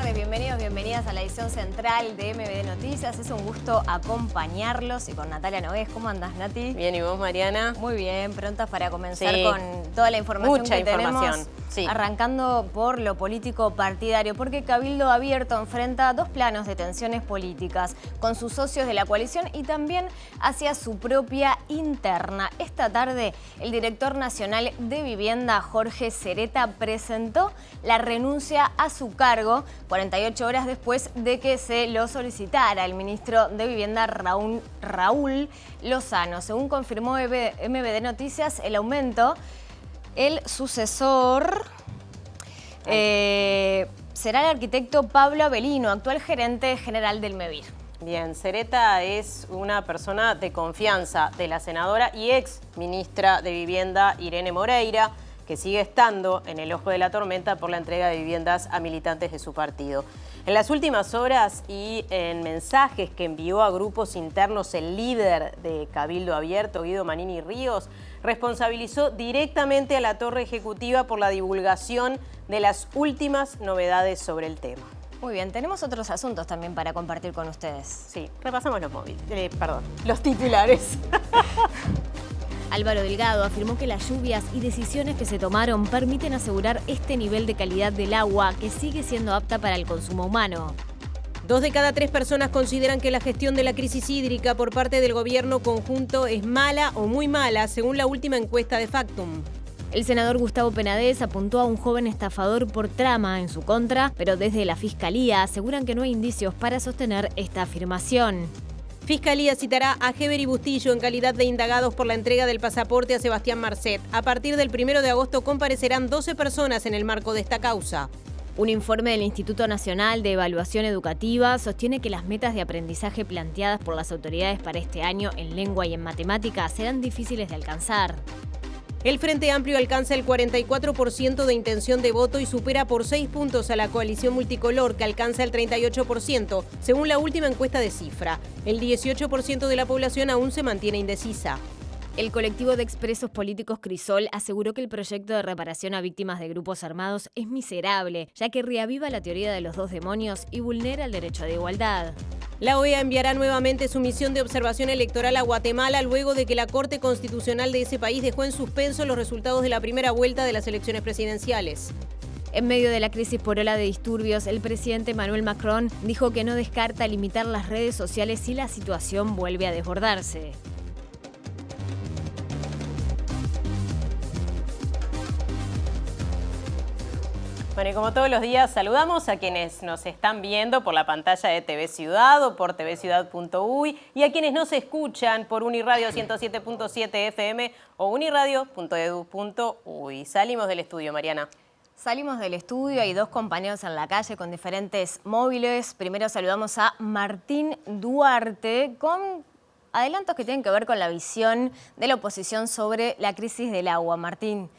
tardes, bienvenidos, bienvenidas a la edición central de MBD Noticias. Es un gusto acompañarlos y con Natalia Nogués. ¿Cómo andás, Nati? Bien, ¿y vos, Mariana? Muy bien, prontas para comenzar con toda la información Mucha que información. tenemos. Sí. Arrancando por lo político partidario, porque Cabildo Abierto enfrenta dos planos de tensiones políticas con sus socios de la coalición y también hacia su propia interna. Esta tarde, el director nacional de Vivienda, Jorge Sereta, presentó la renuncia a su cargo 48 horas después de que se lo solicitara el ministro de Vivienda, Raúl Lozano. Según confirmó MBD Noticias, el sucesor será el arquitecto Pablo Avelino, actual gerente general del MEVIR. Bien, Sereta es una persona de confianza de la senadora y ex ministra de Vivienda, Irene Moreira, que sigue estando en el ojo de la tormenta por la entrega de viviendas a militantes de su partido. En las últimas horas y en mensajes que envió a grupos internos, el líder de Cabildo Abierto, Guido Manini Ríos, responsabilizó directamente a la torre ejecutiva por la divulgación de las últimas novedades sobre el tema. Muy bien, tenemos otros asuntos también para compartir con ustedes. Sí, repasamos los titulares. Álvaro Delgado afirmó que las lluvias y decisiones que se tomaron permiten asegurar este nivel de calidad del agua que sigue siendo apta para el consumo humano. 2 de cada 3 personas consideran que la gestión de la crisis hídrica por parte del gobierno conjunto es mala o muy mala, según la última encuesta de Factum. El senador Gustavo Penades apuntó a un joven estafador por trama en su contra, pero desde la Fiscalía aseguran que no hay indicios para sostener esta afirmación. Fiscalía citará a Heber y Bustillo en calidad de indagados por la entrega del pasaporte a Sebastián Marcet. A partir del 1 de agosto comparecerán 12 personas en el marco de esta causa. Un informe del Instituto Nacional de Evaluación Educativa sostiene que las metas de aprendizaje planteadas por las autoridades para este año en lengua y en matemáticas serán difíciles de alcanzar. El Frente Amplio alcanza el 44% de intención de voto y supera por 6 puntos a la coalición multicolor, que alcanza el 38%, según la última encuesta de Cifra. El 18% de la población aún se mantiene indecisa. El colectivo de expresos políticos Crisol aseguró que el proyecto de reparación a víctimas de grupos armados es miserable, ya que reaviva la teoría de los dos demonios y vulnera el derecho de igualdad. La OEA enviará nuevamente su misión de observación electoral a Guatemala luego de que la Corte Constitucional de ese país dejó en suspenso los resultados de la primera vuelta de las elecciones presidenciales. En medio de la crisis por ola de disturbios, el presidente Emmanuel Macron dijo que no descarta limitar las redes sociales si la situación vuelve a desbordarse. Bueno, y como todos los días, saludamos a quienes nos están viendo por la pantalla de TV Ciudad o por tvciudad.uy y a quienes nos escuchan por Uniradio 107.7 FM o uniradio.edu.uy. Salimos del estudio, Mariana. Salimos del estudio, hay dos compañeros en la calle con diferentes móviles. Primero saludamos a Martín Duarte con adelantos que tienen que ver con la visión de la oposición sobre la crisis del agua. Martín.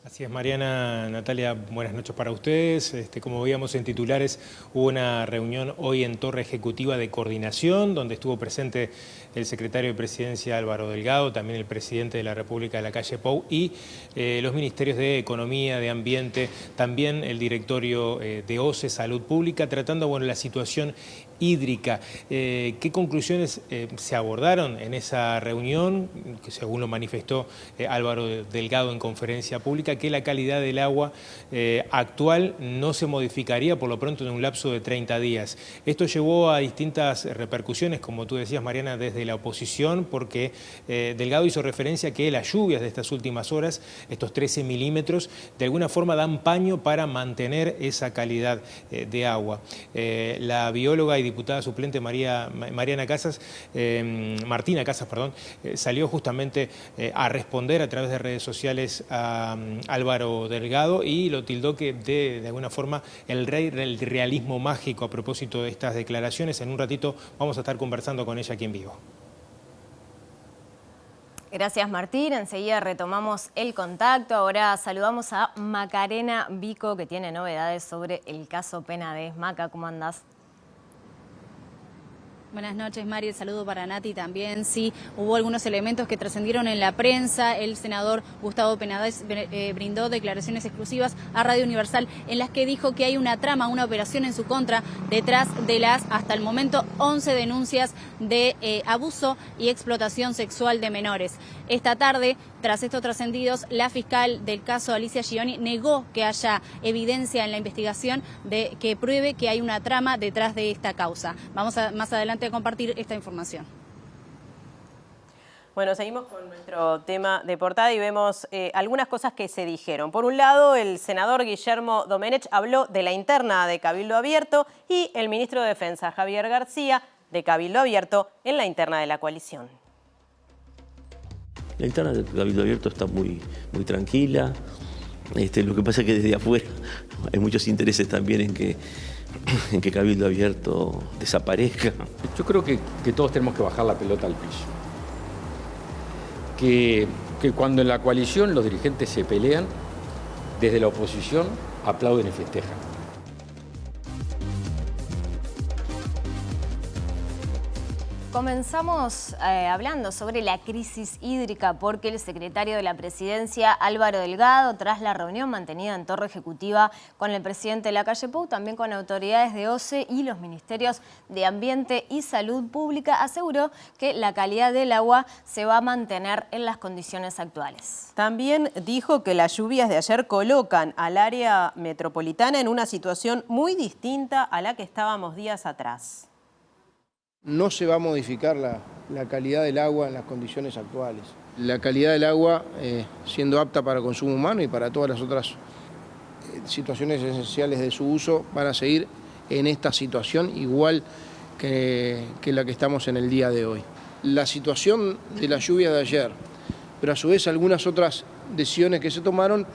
Así es, Mariana, Natalia, buenas noches para ustedes. Como veíamos en titulares, hubo una reunión hoy en Torre Ejecutiva de Coordinación, donde estuvo presente el secretario de Presidencia Álvaro Delgado, también el presidente de la República de la calle Pou y los ministerios de Economía, de Ambiente, también el directorio de OCE, Salud Pública, tratando la situación hídrica. ¿Qué conclusiones se abordaron en esa reunión? Que según lo manifestó Álvaro Delgado en conferencia pública, que la calidad del agua actual no se modificaría por lo pronto en un lapso de 30 días. Esto llevó a distintas repercusiones, como tú decías, Mariana, desde la oposición, porque Delgado hizo referencia a que las lluvias de estas últimas horas, estos 13 milímetros, de alguna forma dan paño para mantener esa calidad de agua. La bióloga y diputada suplente Martina Casas, salió justamente a responder a través de redes sociales a Álvaro Delgado y lo tildó que de alguna forma el realismo mágico a propósito de estas declaraciones. En un ratito vamos a estar conversando con ella aquí en vivo. Gracias, Martín. Enseguida retomamos el contacto. Ahora saludamos a Macarena Vico, que tiene novedades sobre el caso Penades. Maca, ¿cómo andás? Buenas noches, Mari. El saludo para Nati también. Sí, hubo algunos elementos que trascendieron en la prensa. El senador Gustavo Penades brindó declaraciones exclusivas a Radio Universal en las que dijo que hay una trama, una operación en su contra detrás de las, hasta el momento, 11 denuncias de abuso y explotación sexual de menores. Esta tarde, tras estos trascendidos, la fiscal del caso Alicia Gioni negó que haya evidencia en la investigación de que pruebe que hay una trama detrás de esta causa. Vamos a más adelante a compartir esta información. Bueno, seguimos con nuestro tema de portada y vemos algunas cosas que se dijeron. Por un lado, el senador Guillermo Domenech habló de la interna de Cabildo Abierto y el ministro de Defensa, Javier García, de Cabildo Abierto en la interna de la coalición. La interna de Cabildo Abierto está muy tranquila. Lo que pasa es que desde afuera hay muchos intereses también en que Cabildo Abierto desaparezca. Yo creo que todos tenemos que bajar la pelota al piso. Que cuando en la coalición los dirigentes se pelean, desde la oposición aplauden y festejan. Comenzamos hablando sobre la crisis hídrica porque el secretario de la Presidencia, Álvaro Delgado, tras la reunión mantenida en Torre Ejecutiva con el presidente Lacalle Pou, también con autoridades de OCE y los ministerios de Ambiente y Salud Pública, aseguró que la calidad del agua se va a mantener en las condiciones actuales. También dijo que las lluvias de ayer colocan al área metropolitana en una situación muy distinta a la que estábamos días atrás. No se va a modificar la calidad del agua en las condiciones actuales. La calidad del agua, siendo apta para consumo humano y para todas las otras situaciones esenciales de su uso, van a seguir en esta situación igual que la que estamos en el día de hoy. La situación de la lluvia de ayer, pero a su vez algunas otras decisiones que se tomaron,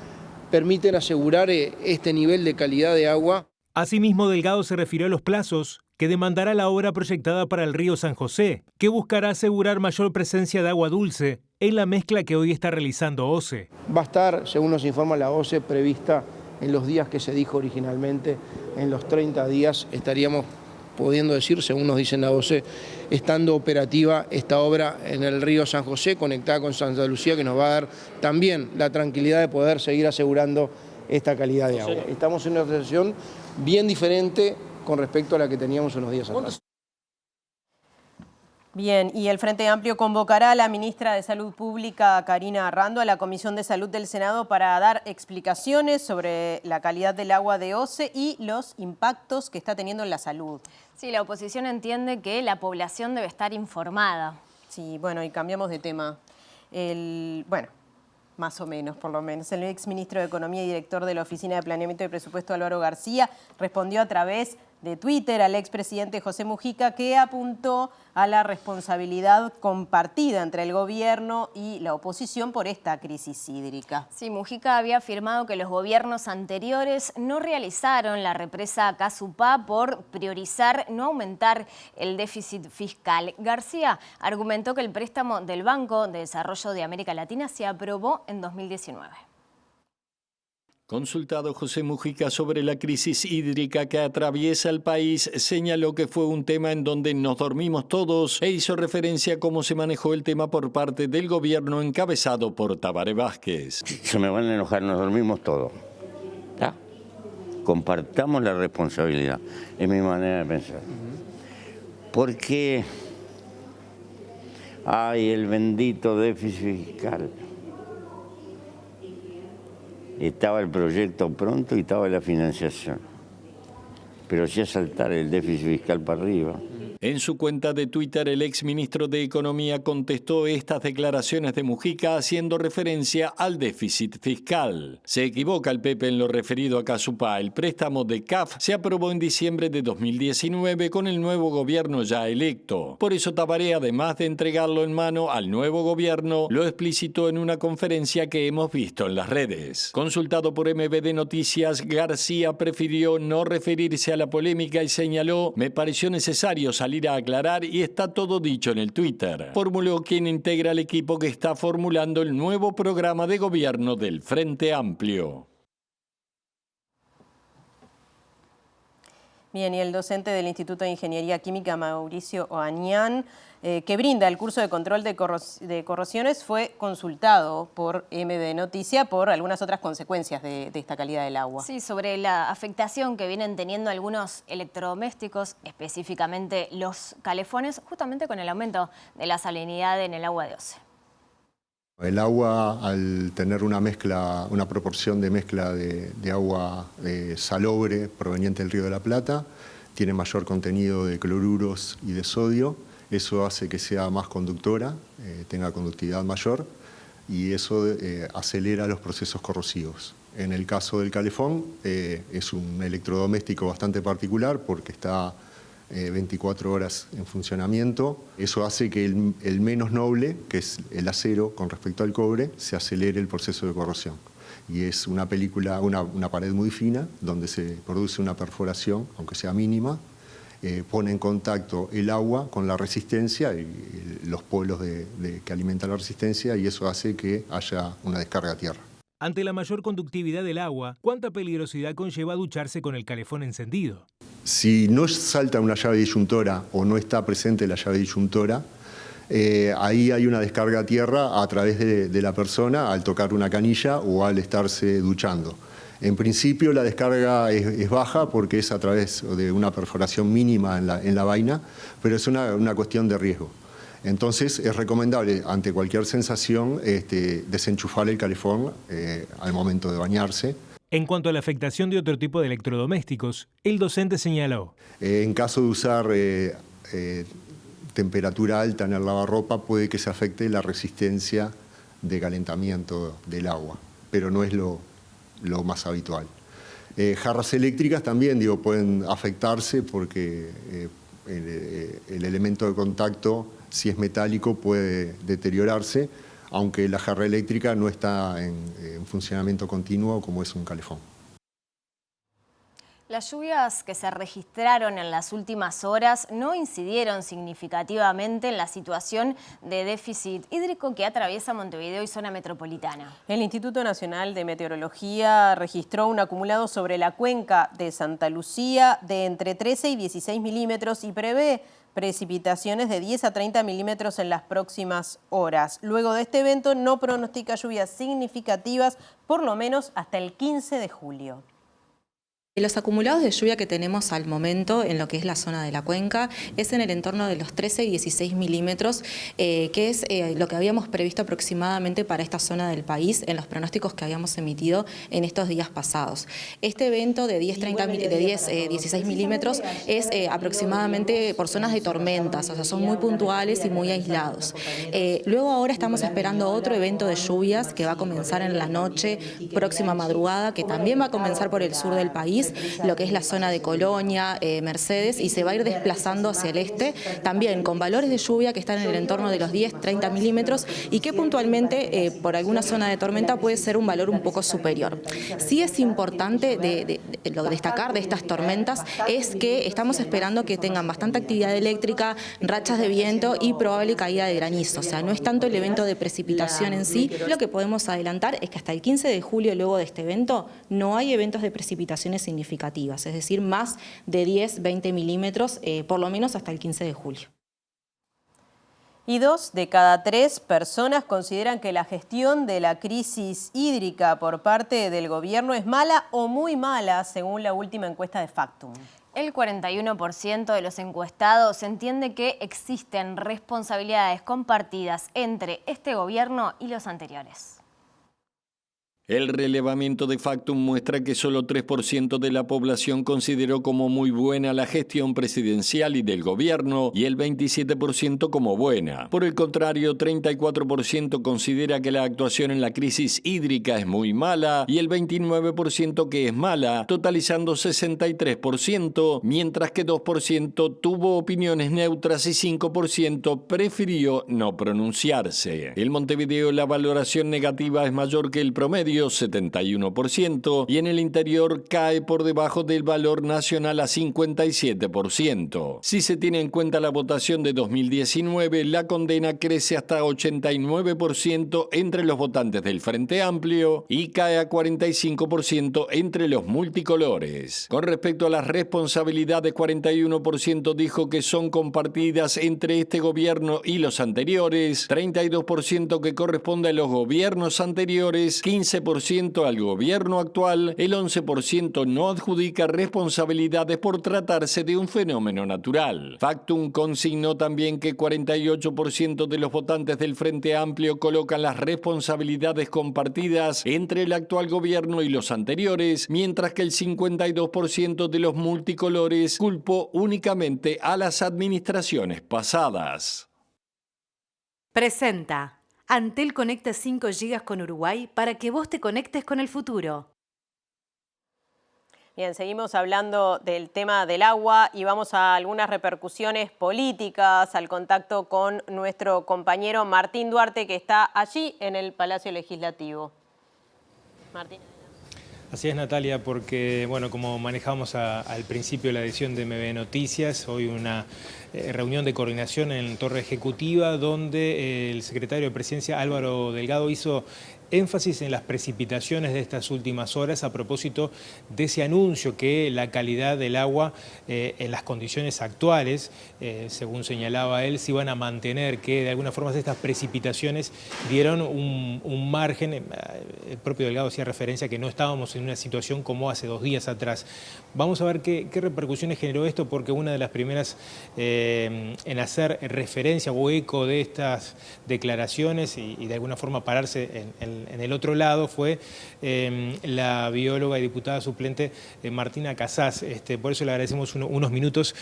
permiten asegurar este nivel de calidad de agua. Asimismo, Delgado se refirió a los plazos que demandará la obra proyectada para el río San José, que buscará asegurar mayor presencia de agua dulce en la mezcla que hoy está realizando OCE. Va a estar, según nos informa la OCE, prevista en los días que se dijo originalmente, en los 30 días estaríamos pudiendo decir, según nos dicen la OCE, estando operativa esta obra en el río San José, conectada con Santa Lucía, que nos va a dar también la tranquilidad de poder seguir asegurando esta calidad de agua. Estamos en una situación bien diferente con respecto a la que teníamos unos días atrás. Bien, y el Frente Amplio convocará a la ministra de Salud Pública, Karina Arrando, a la Comisión de Salud del Senado para dar explicaciones sobre la calidad del agua de OCE y los impactos que está teniendo en la salud. Sí, la oposición entiende que la población debe estar informada. Sí, bueno, y cambiamos de tema. Más o menos, por lo menos. El exministro de Economía y director de la Oficina de Planeamiento y Presupuesto, Álvaro García, respondió a través de Twitter al expresidente José Mujica, que apuntó a la responsabilidad compartida entre el gobierno y la oposición por esta crisis hídrica. Sí, Mujica había afirmado que los gobiernos anteriores no realizaron la represa Casupá por priorizar no aumentar el déficit fiscal. García argumentó que el préstamo del Banco de Desarrollo de América Latina se aprobó en 2019. Consultado José Mujica sobre la crisis hídrica que atraviesa el país, señaló que fue un tema en donde nos dormimos todos e hizo referencia a cómo se manejó el tema por parte del gobierno encabezado por Tabaré Vázquez. Se me van a enojar, nos dormimos todos. ¿Está? Compartamos la responsabilidad, es mi manera de pensar. Porque hay el bendito déficit fiscal. Estaba el proyecto pronto y estaba la financiación. Pero ya saltar el déficit fiscal para arriba. En su cuenta de Twitter, el exministro de Economía contestó estas declaraciones de Mujica haciendo referencia al déficit fiscal. Se equivoca el PP en lo referido a Casupá. El préstamo de CAF se aprobó en diciembre de 2019 con el nuevo gobierno ya electo. Por eso Tabaré, además de entregarlo en mano al nuevo gobierno, lo explicitó en una conferencia que hemos visto en las redes. Consultado por MBD Noticias, García prefirió no referirse a la polémica y señaló: me pareció necesario salir a aclarar y está todo dicho en el Twitter. Formuló quien integra el equipo que está formulando el nuevo programa de gobierno del Frente Amplio. Bien, y el docente del Instituto de Ingeniería Química, Mauricio Oañán, que brinda el curso de control de corrosiones, fue consultado por MB Noticia por algunas otras consecuencias de esta calidad del agua. Sí, sobre la afectación que vienen teniendo algunos electrodomésticos, específicamente los calefones, justamente con el aumento de la salinidad en el agua de OCE. El agua, al tener una proporción de mezcla de agua salobre proveniente del Río de la Plata, tiene mayor contenido de cloruros y de sodio. Eso hace que sea más conductora, tenga conductividad mayor, y eso acelera los procesos corrosivos. En el caso del calefón, es un electrodoméstico bastante particular porque está 24 horas en funcionamiento. Eso hace que el menos noble, que es el acero con respecto al cobre, se acelere el proceso de corrosión. Y es una pared muy fina, donde se produce una perforación, aunque sea mínima, pone en contacto el agua con la resistencia y los polos que alimentan la resistencia, y eso hace que haya una descarga a tierra. Ante la mayor conductividad del agua, ¿cuánta peligrosidad conlleva ducharse con el calefón encendido? Si no salta una llave disyuntora o no está presente la llave disyuntora, ahí hay una descarga a tierra a través de la persona al tocar una canilla o al estarse duchando. En principio la descarga es baja porque es a través de una perforación mínima en la vaina, pero es una cuestión de riesgo. Entonces es recomendable ante cualquier sensación desenchufar el calefón al momento de bañarse. En cuanto a la afectación de otro tipo de electrodomésticos, el docente señaló: en caso de usar temperatura alta en el lavarropa, puede que se afecte la resistencia de calentamiento del agua, pero no es lo más habitual. Jarras eléctricas también pueden afectarse porque el elemento de contacto, si es metálico, puede deteriorarse, aunque la jarra eléctrica no está en funcionamiento continuo como es un calefón. Las lluvias que se registraron en las últimas horas no incidieron significativamente en la situación de déficit hídrico que atraviesa Montevideo y zona metropolitana. El Instituto Nacional de Meteorología registró un acumulado sobre la cuenca de Santa Lucía de entre 13 y 16 milímetros y prevé precipitaciones de 10 a 30 milímetros en las próximas horas. Luego de este evento no pronostica lluvias significativas, por lo menos hasta el 15 de julio. Los acumulados de lluvia que tenemos al momento en lo que es la zona de la cuenca es en el entorno de los 13 y 16 milímetros, que es lo que habíamos previsto aproximadamente para esta zona del país en los pronósticos que habíamos emitido en estos días pasados. Este evento de 16 milímetros es aproximadamente por zonas de tormentas, o sea, son muy puntuales y muy aislados. Luego ahora estamos esperando otro evento de lluvias que va a comenzar en la noche, próxima madrugada, que también va a comenzar por el sur del país, lo que es la zona de Colonia, Mercedes, y se va a ir desplazando hacia el este, también con valores de lluvia que están en el entorno de los 10-30 milímetros y que puntualmente por alguna zona de tormenta puede ser un valor un poco superior. Sí es importante destacar de estas tormentas es que estamos esperando que tengan bastante actividad eléctrica, rachas de viento y probable caída de granizo, o sea, no es tanto el evento de precipitación en sí. Lo que podemos adelantar es que hasta el 15 de julio, luego de este evento, no hay eventos de precipitaciones significativas, es decir, más de 10-20 milímetros, por lo menos hasta el 15 de julio. Y 2 de cada 3 personas consideran que la gestión de la crisis hídrica por parte del gobierno es mala o muy mala, según la última encuesta de Factum. El 41% de los encuestados entiende que existen responsabilidades compartidas entre este gobierno y los anteriores. El relevamiento de Factum muestra que solo 3% de la población consideró como muy buena la gestión presidencial y del gobierno y el 27% como buena. Por el contrario, 34% considera que la actuación en la crisis hídrica es muy mala y el 29% que es mala, totalizando 63%, mientras que 2% tuvo opiniones neutras y 5% prefirió no pronunciarse. En Montevideo la valoración negativa es mayor que el promedio, subió 71% y en el interior cae por debajo del valor nacional a 57%. Si se tiene en cuenta la votación de 2019, la condena crece hasta 89% entre los votantes del Frente Amplio y cae a 45% entre los multicolores. Con respecto a las responsabilidades, 41% dijo que son compartidas entre este gobierno y los anteriores, 32% que corresponde a los gobiernos anteriores, 15% al gobierno actual, el 11% no adjudica responsabilidades por tratarse de un fenómeno natural. Factum consignó también que 48% de los votantes del Frente Amplio colocan las responsabilidades compartidas entre el actual gobierno y los anteriores, mientras que el 52% de los multicolores culpó únicamente a las administraciones pasadas. Presenta Antel conecta 5 GB con Uruguay para que vos te conectes con el futuro. Bien, seguimos hablando del tema del agua y vamos a algunas repercusiones políticas, al contacto con nuestro compañero Martín Duarte, que está allí en el Palacio Legislativo. Martín. Así es, Natalia, porque, bueno, como manejamos al principio de la edición de MB Noticias, hoy una reunión de coordinación en Torre Ejecutiva, donde el secretario de Presidencia, Álvaro Delgado, hizo énfasis en las precipitaciones de estas últimas horas a propósito de ese anuncio que la calidad del agua en las condiciones actuales, según señalaba él, se iban a mantener, que de alguna forma estas precipitaciones dieron un margen. El propio Delgado hacía referencia a que no estábamos en una situación como hace 2 días atrás. Vamos a ver qué repercusiones generó esto, porque una de las primeras en hacer referencia o eco de estas declaraciones y de alguna forma pararse en el otro lado fue la bióloga y diputada suplente Martina Casás. Por eso le agradecemos unos minutos.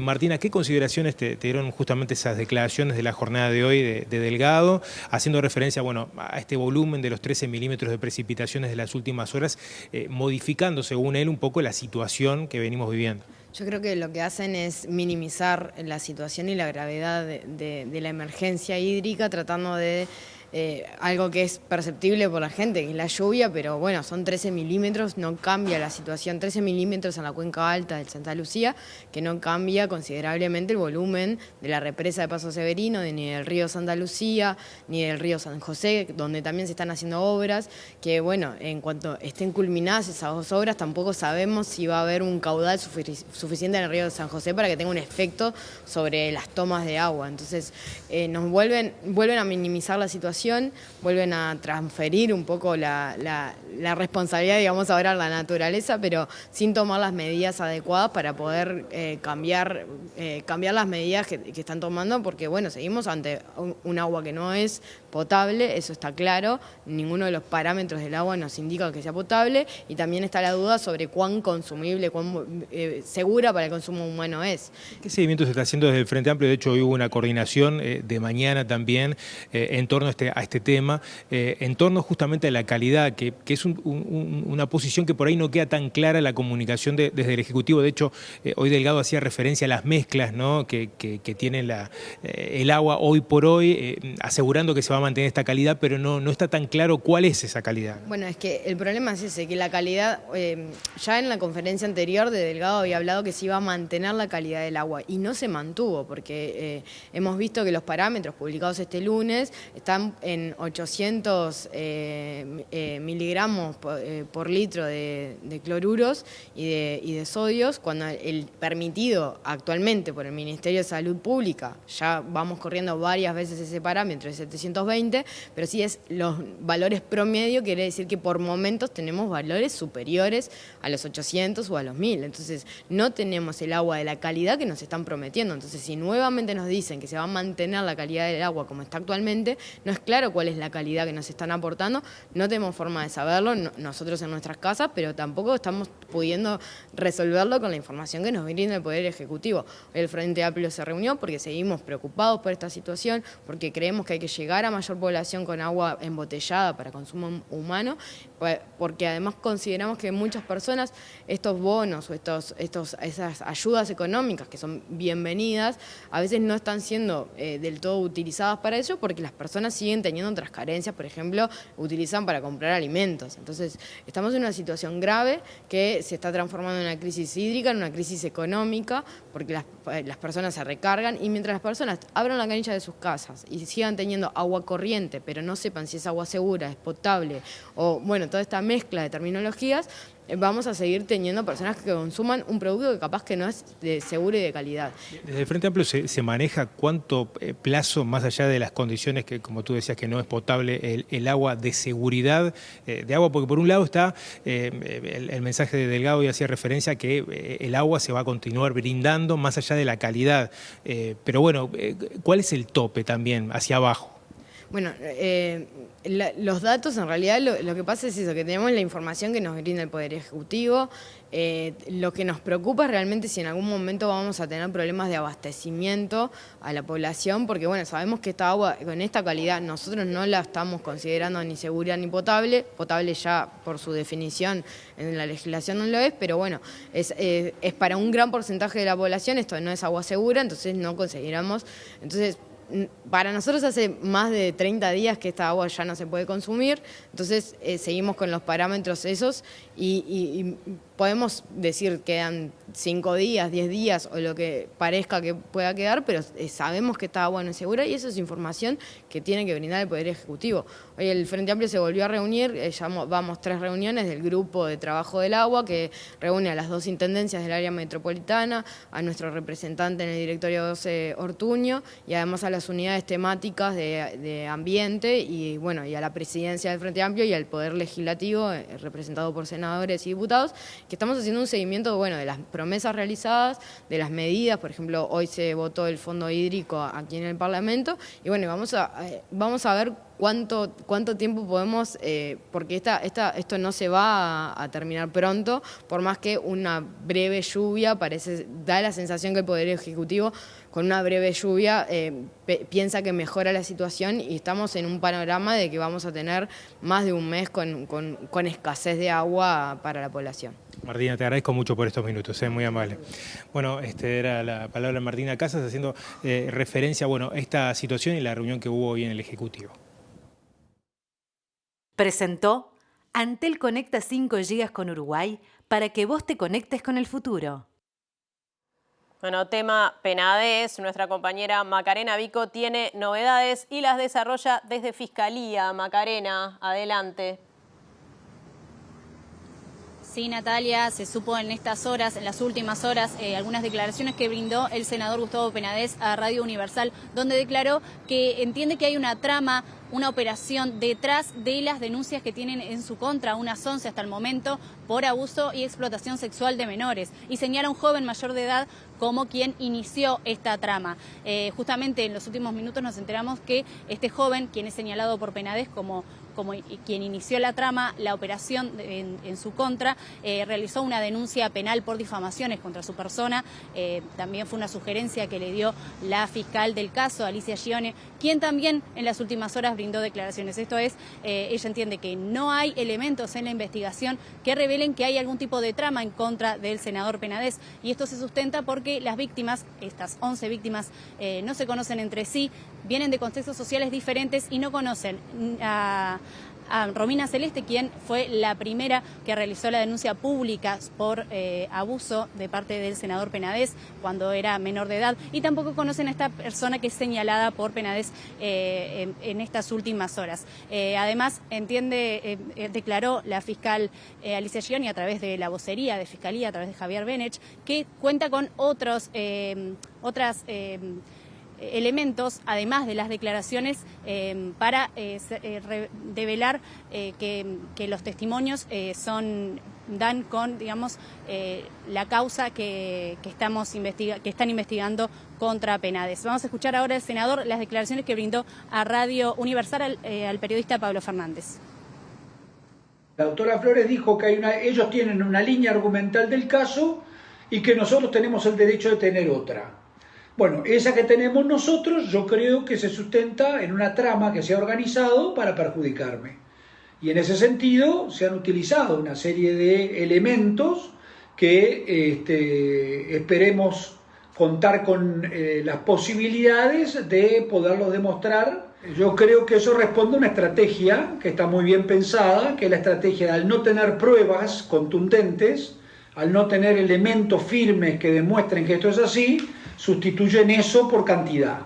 Martina, ¿qué consideraciones te dieron justamente esas declaraciones de la jornada de hoy de Delgado, haciendo referencia, bueno, a este volumen de los 13 milímetros de precipitaciones de las últimas horas, modificando, según él, un poco la situación que venimos viviendo? Yo creo que lo que hacen es minimizar la situación y la gravedad de la emergencia hídrica, tratando de algo que es perceptible por la gente, que es la lluvia, pero bueno, son 13 milímetros, no cambia la situación, 13 milímetros en la cuenca alta del Santa Lucía, que no cambia considerablemente el volumen de la represa de Paso Severino, ni del río Santa Lucía, ni del río San José, donde también se están haciendo obras, que bueno, en cuanto estén culminadas esas 2 obras, tampoco sabemos si va a haber un caudal suficiente en el río de San José para que tenga un efecto sobre las tomas de agua. Entonces, nos vuelven a minimizar la situación, vuelven a transferir un poco la responsabilidad, digamos, ahora a la naturaleza, pero sin tomar las medidas adecuadas para poder cambiar las medidas que están tomando, porque bueno, seguimos ante un agua que no es potable, eso está claro, ninguno de los parámetros del agua nos indica que sea potable, y también está la duda sobre cuán consumible, cuán segura para el consumo humano es. ¿Qué seguimiento se está haciendo desde el Frente Amplio? De hecho, hoy hubo una coordinación de mañana también en torno a este tema, en torno justamente a la calidad, que es una posición que por ahí no queda tan clara la comunicación desde el Ejecutivo. De hecho, hoy Delgado hacía referencia a las mezclas, ¿no?, que tiene el agua hoy por hoy, asegurando que se va a mantener esta calidad, pero no está tan claro cuál es esa calidad. Bueno, es que el problema es ese, que la calidad, ya en la conferencia anterior de Delgado había hablado que se iba a mantener la calidad del agua, y no se mantuvo, porque hemos visto que los parámetros publicados este lunes están en 800 miligramos por litro de cloruros y de sodios, cuando el permitido actualmente por el Ministerio de Salud Pública, ya vamos corriendo varias veces ese parámetro de 720, pero sí es los valores promedio, quiere decir que por momentos tenemos valores superiores a los 800 o a los 1000, entonces no tenemos el agua de la calidad que nos están prometiendo. Entonces, si nuevamente nos dicen que se va a mantener la calidad del agua como está actualmente, no es claro cuál es la calidad que nos están aportando, no tenemos forma de saberlo nosotros en nuestras casas, pero tampoco estamos pudiendo resolverlo con la información que nos brinda el Poder Ejecutivo. El Frente Amplio se reunió porque seguimos preocupados por esta situación, porque creemos que hay que llegar a mayor población con agua embotellada para consumo humano, porque además consideramos que muchas personas estos bonos o esas ayudas económicas que son bienvenidas, a veces no están siendo del todo utilizadas para ello, porque las personas siguen siguen teniendo otras carencias, por ejemplo, utilizan para comprar alimentos. Entonces, estamos en una situación grave que se está transformando en una crisis hídrica, en una crisis económica, porque las personas se recargan y mientras las personas abran la canilla de sus casas y sigan teniendo agua corriente, pero no sepan si es agua segura, es potable o, bueno, toda esta mezcla de terminologías, vamos a seguir teniendo personas que consuman un producto que capaz que no es seguro y de calidad. Desde el Frente Amplio se maneja cuánto plazo, más allá de las condiciones que, como tú decías, que no es potable el agua, de seguridad de agua, porque por un lado está el mensaje de Delgado y hacía referencia a que el agua se va a continuar brindando más allá de la calidad, pero bueno, ¿cuál es el tope también hacia abajo? Bueno, los datos en realidad lo que pasa es eso, que tenemos la información que nos brinda el Poder Ejecutivo. Lo que nos preocupa es realmente si en algún momento vamos a tener problemas de abastecimiento a la población, porque bueno, sabemos que esta agua con esta calidad nosotros no la estamos considerando ni segura ni potable. Potable ya por su definición en la legislación no lo es, pero bueno, es para un gran porcentaje de la población esto no es agua segura, entonces no consideramos. Entonces, para nosotros hace más de 30 días que esta agua ya no se puede consumir, entonces seguimos con los parámetros esos y podemos decir que quedan 5 días, 10 días o lo que parezca que pueda quedar, pero sabemos que esta agua no es segura y eso es información que tiene que brindar el Poder Ejecutivo. Hoy el Frente Amplio se volvió a reunir, vamos 3 reuniones del Grupo de Trabajo del Agua que reúne a las 2 intendencias del área metropolitana, a nuestro representante en el directorio 12 Ortuño y además a las unidades temáticas de ambiente y bueno, y a la presidencia del Frente Amplio y al Poder Legislativo representado por senadores y diputados, que estamos haciendo un seguimiento bueno, de las promesas realizadas, de las medidas. Por ejemplo, hoy se votó el fondo hídrico aquí en el Parlamento y bueno, vamos a ver cuánto tiempo podemos, porque esto no se va a terminar pronto, por más que una breve lluvia da la sensación que el Poder Ejecutivo con una breve lluvia piensa que mejora la situación y estamos en un panorama de que vamos a tener más de un mes con escasez de agua para la población. Martina, te agradezco mucho por estos minutos, muy amable. Bueno, era la palabra de Martina Casas haciendo referencia a esta situación y la reunión que hubo hoy en el Ejecutivo. Presentó Antel Conecta 5 GB con Uruguay para que vos te conectes con el futuro. Bueno, tema Penades, nuestra compañera Macarena Vico tiene novedades y las desarrolla desde Fiscalía. Macarena, adelante. Sí, Natalia, se supo en estas horas, en las últimas horas, algunas declaraciones que brindó el senador Gustavo Penades a Radio Universal, donde declaró que entiende que hay una trama, una operación detrás de las denuncias que tienen en su contra, unas 11 hasta el momento, por abuso y explotación sexual de menores. Y señala a un joven mayor de edad como quien inició esta trama. Justamente en los últimos minutos nos enteramos que este joven, quien es señalado por Penades como quien inició la trama, la operación en su contra, realizó una denuncia penal por difamaciones contra su persona. También fue una sugerencia que le dio la fiscal del caso, Alicia Gione, quien también en las últimas horas brindó declaraciones. Esto es, ella entiende que no hay elementos en la investigación que revelen que hay algún tipo de trama en contra del senador Penades. Y esto se sustenta porque las víctimas, estas 11 víctimas, no se conocen entre sí, vienen de contextos sociales diferentes y no conocen a Romina Celeste, quien fue la primera que realizó la denuncia pública por abuso de parte del senador Penades cuando era menor de edad, y tampoco conocen a esta persona que es señalada por Penades en estas últimas horas. Además, declaró la fiscal Alicia Gioni a través de la vocería de Fiscalía, a través de Javier Benech, que cuenta con otras elementos, además de las declaraciones, para develar que los testimonios dan con, digamos, la causa que están investigando contra Penades. Vamos a escuchar ahora al senador las declaraciones que brindó a Radio Universal al periodista Pablo Fernández. La doctora Flores dijo que ellos tienen una línea argumental del caso y que nosotros tenemos el derecho de tener otra. Bueno, esa que tenemos nosotros yo creo que se sustenta en una trama que se ha organizado para perjudicarme. Y en ese sentido se han utilizado una serie de elementos que esperemos contar con las posibilidades de poderlos demostrar Yo creo que eso responde a una estrategia que está muy bien pensada, que es la estrategia de al no tener pruebas contundentes, al no tener elementos firmes que demuestren que esto es así, sustituyen eso por cantidad.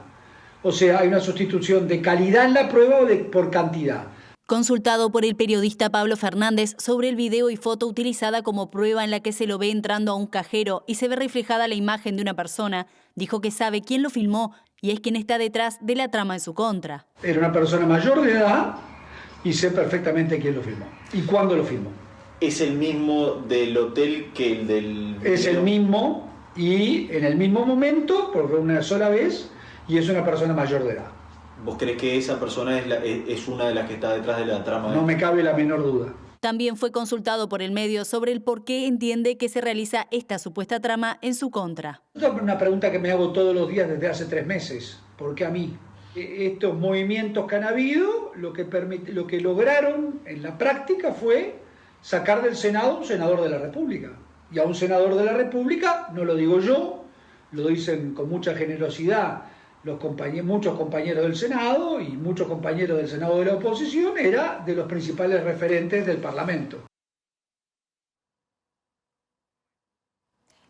O sea, hay una sustitución de calidad en la prueba por cantidad. Consultado por el periodista Pablo Fernández sobre el video y foto utilizada como prueba en la que se lo ve entrando a un cajero y se ve reflejada la imagen de una persona, dijo que sabe quién lo filmó y es quien está detrás de la trama en su contra. Era una persona mayor de edad y sé perfectamente quién lo filmó y cuándo lo filmó. ¿Es el mismo del hotel que el del video? Es el mismo y en el mismo momento, por una sola vez, y es una persona mayor de edad. ¿Vos crees que esa persona es una de las que está detrás de la trama? No me cabe la menor duda. También fue consultado por el medio sobre el por qué entiende que se realiza esta supuesta trama en su contra. Es una pregunta que me hago todos los días desde hace 3 meses. ¿Por qué a mí? Estos movimientos que han habido, lo que lograron en la práctica fue sacar del Senado a un senador de la República. Y a un senador de la República, no lo digo yo, lo dicen con mucha generosidad muchos compañeros del Senado y muchos compañeros del Senado de la oposición, era de los principales referentes del Parlamento.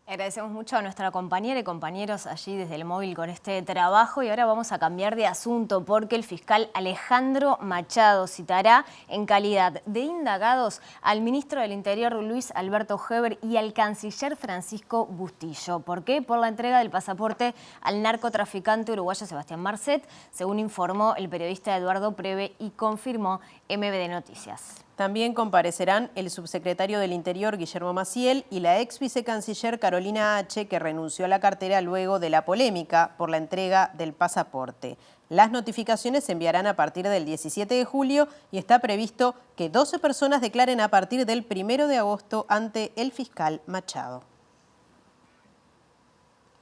Agradecemos mucho a nuestra compañera y compañeros allí desde el móvil con este trabajo y ahora vamos a cambiar de asunto porque el fiscal Alejandro Machado citará en calidad de indagados al ministro del Interior Luis Alberto Heber y al canciller Francisco Bustillo. ¿Por qué? Por la entrega del pasaporte al narcotraficante uruguayo Sebastián Marcet, según informó el periodista Eduardo Preve y confirmó MBD Noticias. También comparecerán el subsecretario del Interior, Guillermo Maciel, y la ex vicecanciller Carolina H., que renunció a la cartera luego de la polémica por la entrega del pasaporte. Las notificaciones se enviarán a partir del 17 de julio y está previsto que 12 personas declaren a partir del 1 de agosto ante el fiscal Machado.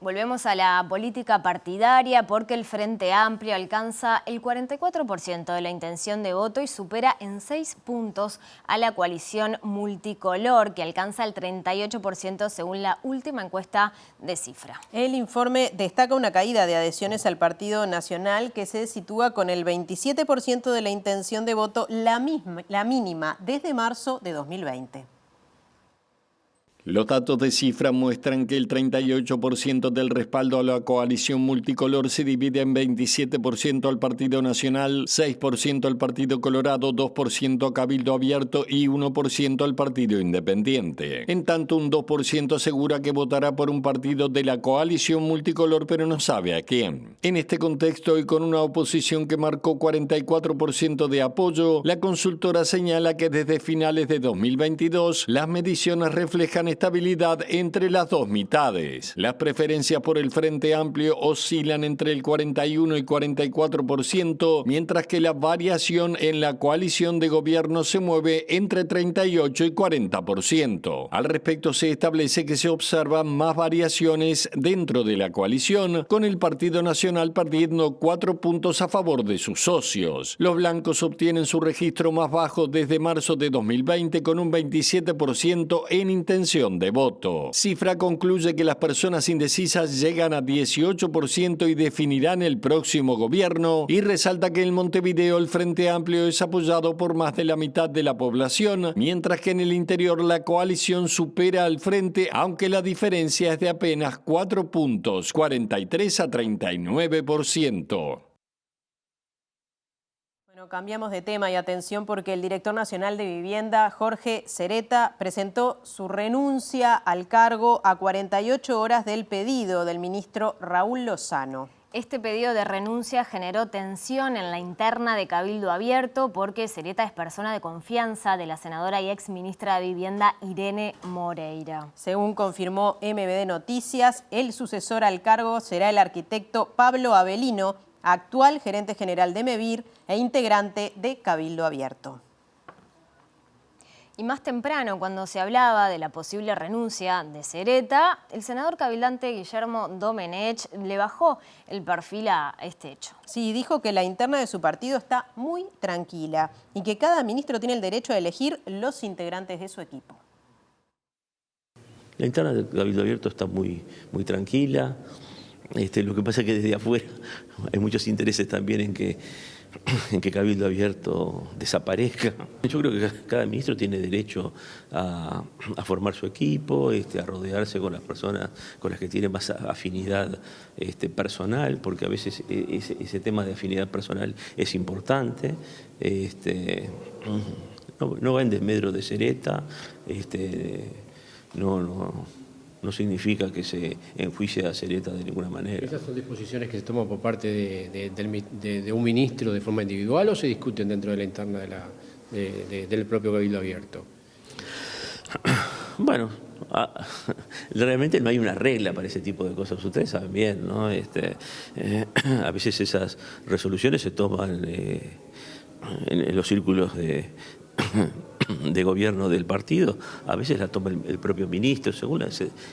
Volvemos a la política partidaria porque el Frente Amplio alcanza el 44% de la intención de voto y supera en 6 puntos a la coalición multicolor, que alcanza el 38% según la última encuesta de Cifra. El informe destaca una caída de adhesiones al Partido Nacional que se sitúa con el 27% de la intención de voto, la mínima desde marzo de 2020. Los datos de Cifra muestran que el 38% del respaldo a la coalición multicolor se divide en 27% al Partido Nacional, 6% al Partido Colorado, 2% a Cabildo Abierto y 1% al Partido Independiente. En tanto, un 2% asegura que votará por un partido de la coalición multicolor, pero no sabe a quién. En este contexto y con una oposición que marcó 44% de apoyo, la consultora señala que desde finales de 2022 las mediciones reflejan estabilidad entre las dos mitades. Las preferencias por el Frente Amplio oscilan entre el 41 y 44%, mientras que la variación en la coalición de gobierno se mueve entre 38 y 40%. Al respecto, se establece que se observan más variaciones dentro de la coalición, con el Partido Nacional perdiendo 4 puntos a favor de sus socios. Los blancos obtienen su registro más bajo desde marzo de 2020 con un 27% en intención de voto. Cifra concluye que las personas indecisas llegan a 18% y definirán el próximo gobierno y resalta que en Montevideo el Frente Amplio es apoyado por más de la mitad de la población, mientras que en el interior la coalición supera al Frente, aunque la diferencia es de apenas 4 puntos, 43 a 39%. Bueno, cambiamos de tema y atención porque el director nacional de Vivienda, Jorge Cereta, presentó su renuncia al cargo a 48 horas del pedido del ministro Raúl Lozano. Este pedido de renuncia generó tensión en la interna de Cabildo Abierto porque Cereta es persona de confianza de la senadora y ex ministra de Vivienda Irene Moreira. Según confirmó MBD Noticias, el sucesor al cargo será el arquitecto Pablo Avelino, actual gerente general de MEVIR e integrante de Cabildo Abierto. Y más temprano, cuando se hablaba de la posible renuncia de Cereta, el senador cabildante Guillermo Domenech le bajó el perfil a este hecho. Sí, dijo que la interna de su partido está muy tranquila y que cada ministro tiene el derecho a elegir los integrantes de su equipo. La interna del Cabildo Abierto está muy tranquila. Lo que pasa es que desde afuera hay muchos intereses también en que que Cabildo Abierto desaparezca. Yo creo que cada ministro tiene derecho a formar su equipo, a rodearse con las personas con las que tiene más afinidad personal, porque a veces ese tema de afinidad personal es importante. No va en desmedro de Sereta, no significa que se enjuicie a Sereta de ninguna manera. ¿Esas son disposiciones que se toman por parte de un ministro de forma individual o se discuten dentro de la interna del propio Cabildo Abierto? Bueno, realmente no hay una regla para ese tipo de cosas, ustedes saben bien, ¿no? A veces esas resoluciones se toman en los círculos de gobierno del partido, a veces la toma el propio ministro, según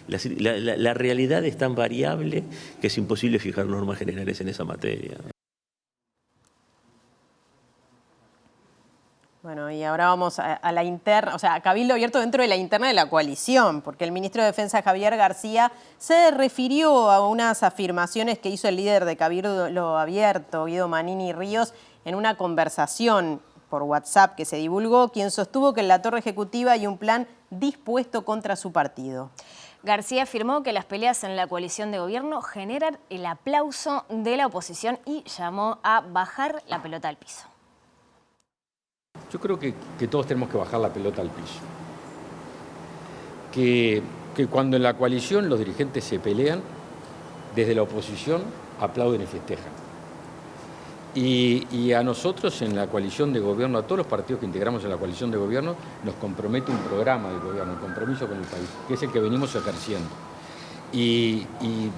la realidad es tan variable que es imposible fijar normas generales en esa materia. Bueno, y ahora vamos a la interna, o sea, a Cabildo Abierto dentro de la interna de la coalición, porque el ministro de Defensa, Javier García, se refirió a unas afirmaciones que hizo el líder de Cabildo Abierto, Guido Manini Ríos, en una conversación por WhatsApp que se divulgó, quien sostuvo que en la torre ejecutiva hay un plan dispuesto contra su partido. García afirmó que las peleas en la coalición de gobierno generan el aplauso de la oposición y llamó a bajar la pelota al piso. Yo creo que todos tenemos que bajar la pelota al piso. Que cuando en la coalición los dirigentes se pelean, desde la oposición aplauden y festejan. Y a nosotros en la coalición de gobierno, a todos los partidos que integramos en la coalición de gobierno, nos compromete un programa de gobierno, un compromiso con el país, que es el que venimos ejerciendo. Y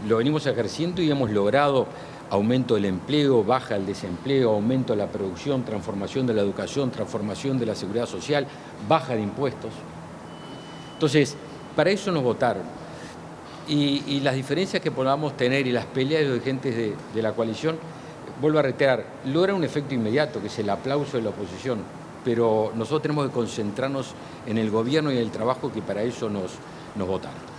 lo venimos ejerciendo y hemos logrado aumento del empleo, baja del desempleo, aumento de la producción, transformación de la educación, transformación de la seguridad social, baja de impuestos. Entonces, para eso nos votaron. Y las diferencias que podamos tener y las peleas de dirigentes de la coalición, vuelvo a reiterar, logra un efecto inmediato, que es el aplauso de la oposición, pero nosotros tenemos que concentrarnos en el gobierno y en el trabajo que para eso nos votaron.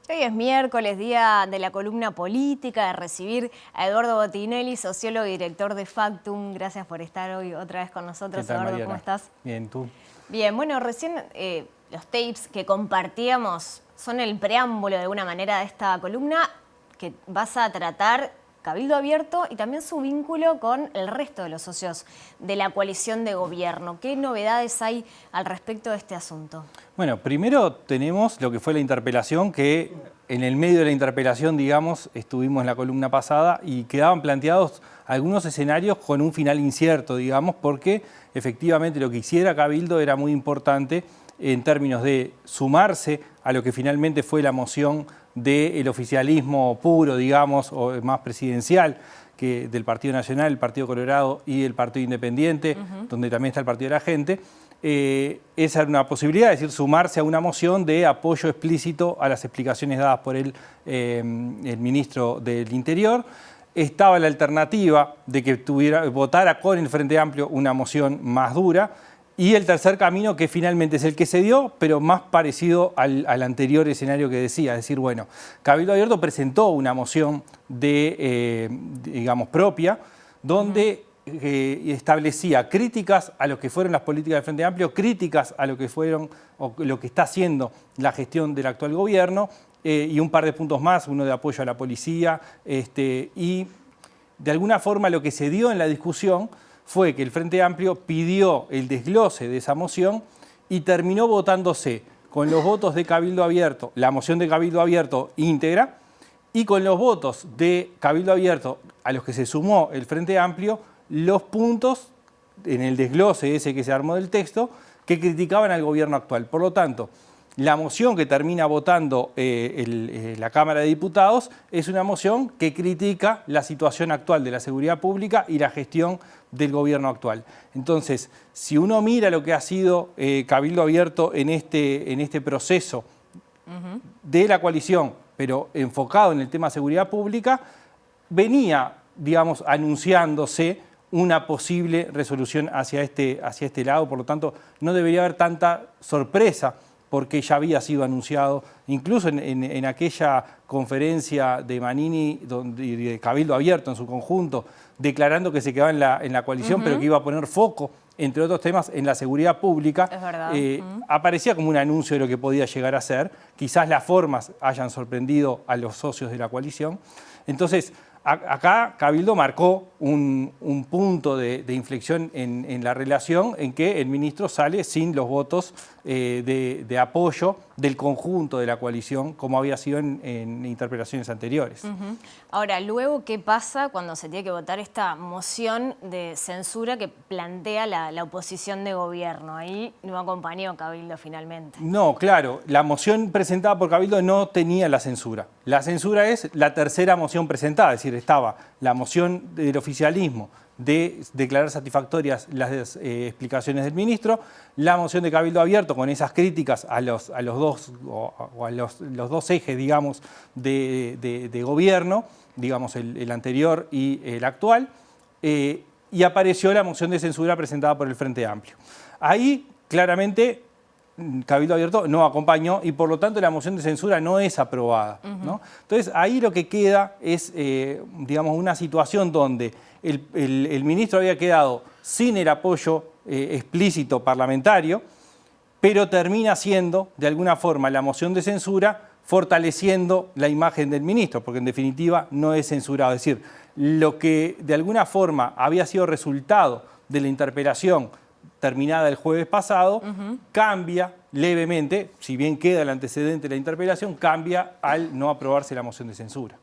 Hoy es miércoles, día de la columna política, de recibir a Eduardo Botinelli, sociólogo y director de Factum. Gracias por estar hoy otra vez con nosotros. ¿Qué tal, Eduardo, Mariana? ¿cómo estás? Bien, ¿tú? Bien, bueno, recién los tapes que compartíamos son el preámbulo de alguna manera de esta columna que vas a tratar Cabildo Abierto y también su vínculo con el resto de los socios de la coalición de gobierno. ¿Qué novedades hay al respecto de este asunto? Bueno, primero tenemos lo que fue la interpelación, que en el medio de la interpelación, digamos, estuvimos en la columna pasada y quedaban planteados algunos escenarios con un final incierto, digamos, porque efectivamente lo que hiciera Cabildo era muy importante en términos de sumarse a lo que finalmente fue la moción del oficialismo puro, digamos, o más presidencial, que del Partido Nacional, el Partido Colorado y el Partido Independiente, donde también está el Partido de la Gente. Esa era una posibilidad, es decir, sumarse a una moción de apoyo explícito a las explicaciones dadas por el ministro del Interior. Estaba la alternativa de que votara con el Frente Amplio una moción más dura. Y el tercer camino, que finalmente es el que se dio, pero más parecido al anterior escenario que decía. Es decir, bueno, Cabildo Abierto presentó una moción digamos, propia, donde establecía críticas a lo que fueron las políticas del Frente Amplio, críticas a lo que fueron o lo que está haciendo la gestión del actual gobierno, y un par de puntos más, uno de apoyo a la policía, y de alguna forma lo que se dio en la discusión fue que el Frente Amplio pidió el desglose de esa moción y terminó votándose con los votos de Cabildo Abierto, la moción de Cabildo Abierto íntegra, y con los votos de Cabildo Abierto a los que se sumó el Frente Amplio, los puntos en el desglose ese que se armó del texto que criticaban al gobierno actual. Por lo tanto, la moción que termina votando la Cámara de Diputados es una moción que critica la situación actual de la seguridad pública y la gestión del gobierno actual. Entonces, si uno mira lo que ha sido Cabildo Abierto en este proceso de la coalición, pero enfocado en el tema de seguridad pública, venía, digamos, anunciándose una posible resolución hacia este lado. Por lo tanto, no debería haber tanta sorpresa porque ya había sido anunciado, incluso en aquella conferencia de Manini y de Cabildo Abierto en su conjunto, declarando que se quedaba en la coalición, pero que iba a poner foco, entre otros temas, en la seguridad pública. Es verdad. Aparecía como un anuncio de lo que podía llegar a ser. Quizás las formas hayan sorprendido a los socios de la coalición. Entonces, acá Cabildo marcó un punto de inflexión en la relación en que el ministro sale sin los votos de apoyo del conjunto de la coalición, como había sido en interpelaciones anteriores. Ahora, luego, ¿qué pasa cuando se tiene que votar esta moción de censura que plantea la oposición de gobierno? Ahí no acompañó Cabildo finalmente. No, claro, la moción presentada por Cabildo no tenía la censura. La censura es la tercera moción presentada, es decir, estaba la moción del oficialismo de declarar satisfactorias las explicaciones del ministro, la moción de Cabildo Abierto con esas críticas a los dos ejes, digamos, de gobierno, digamos, el anterior y el actual, y apareció la moción de censura presentada por el Frente Amplio. Ahí, claramente, Cabildo Abierto no acompañó y por lo tanto la moción de censura no es aprobada, ¿no? Entonces ahí lo que queda es, digamos, una situación donde el ministro había quedado sin el apoyo explícito parlamentario, pero termina siendo, de alguna forma, la moción de censura fortaleciendo la imagen del ministro, porque en definitiva no es censurado. Es decir, lo que de alguna forma había sido resultado de la interpelación terminada el jueves pasado, cambia levemente, si bien queda el antecedente de la interpelación, cambia al no aprobarse la moción de censura.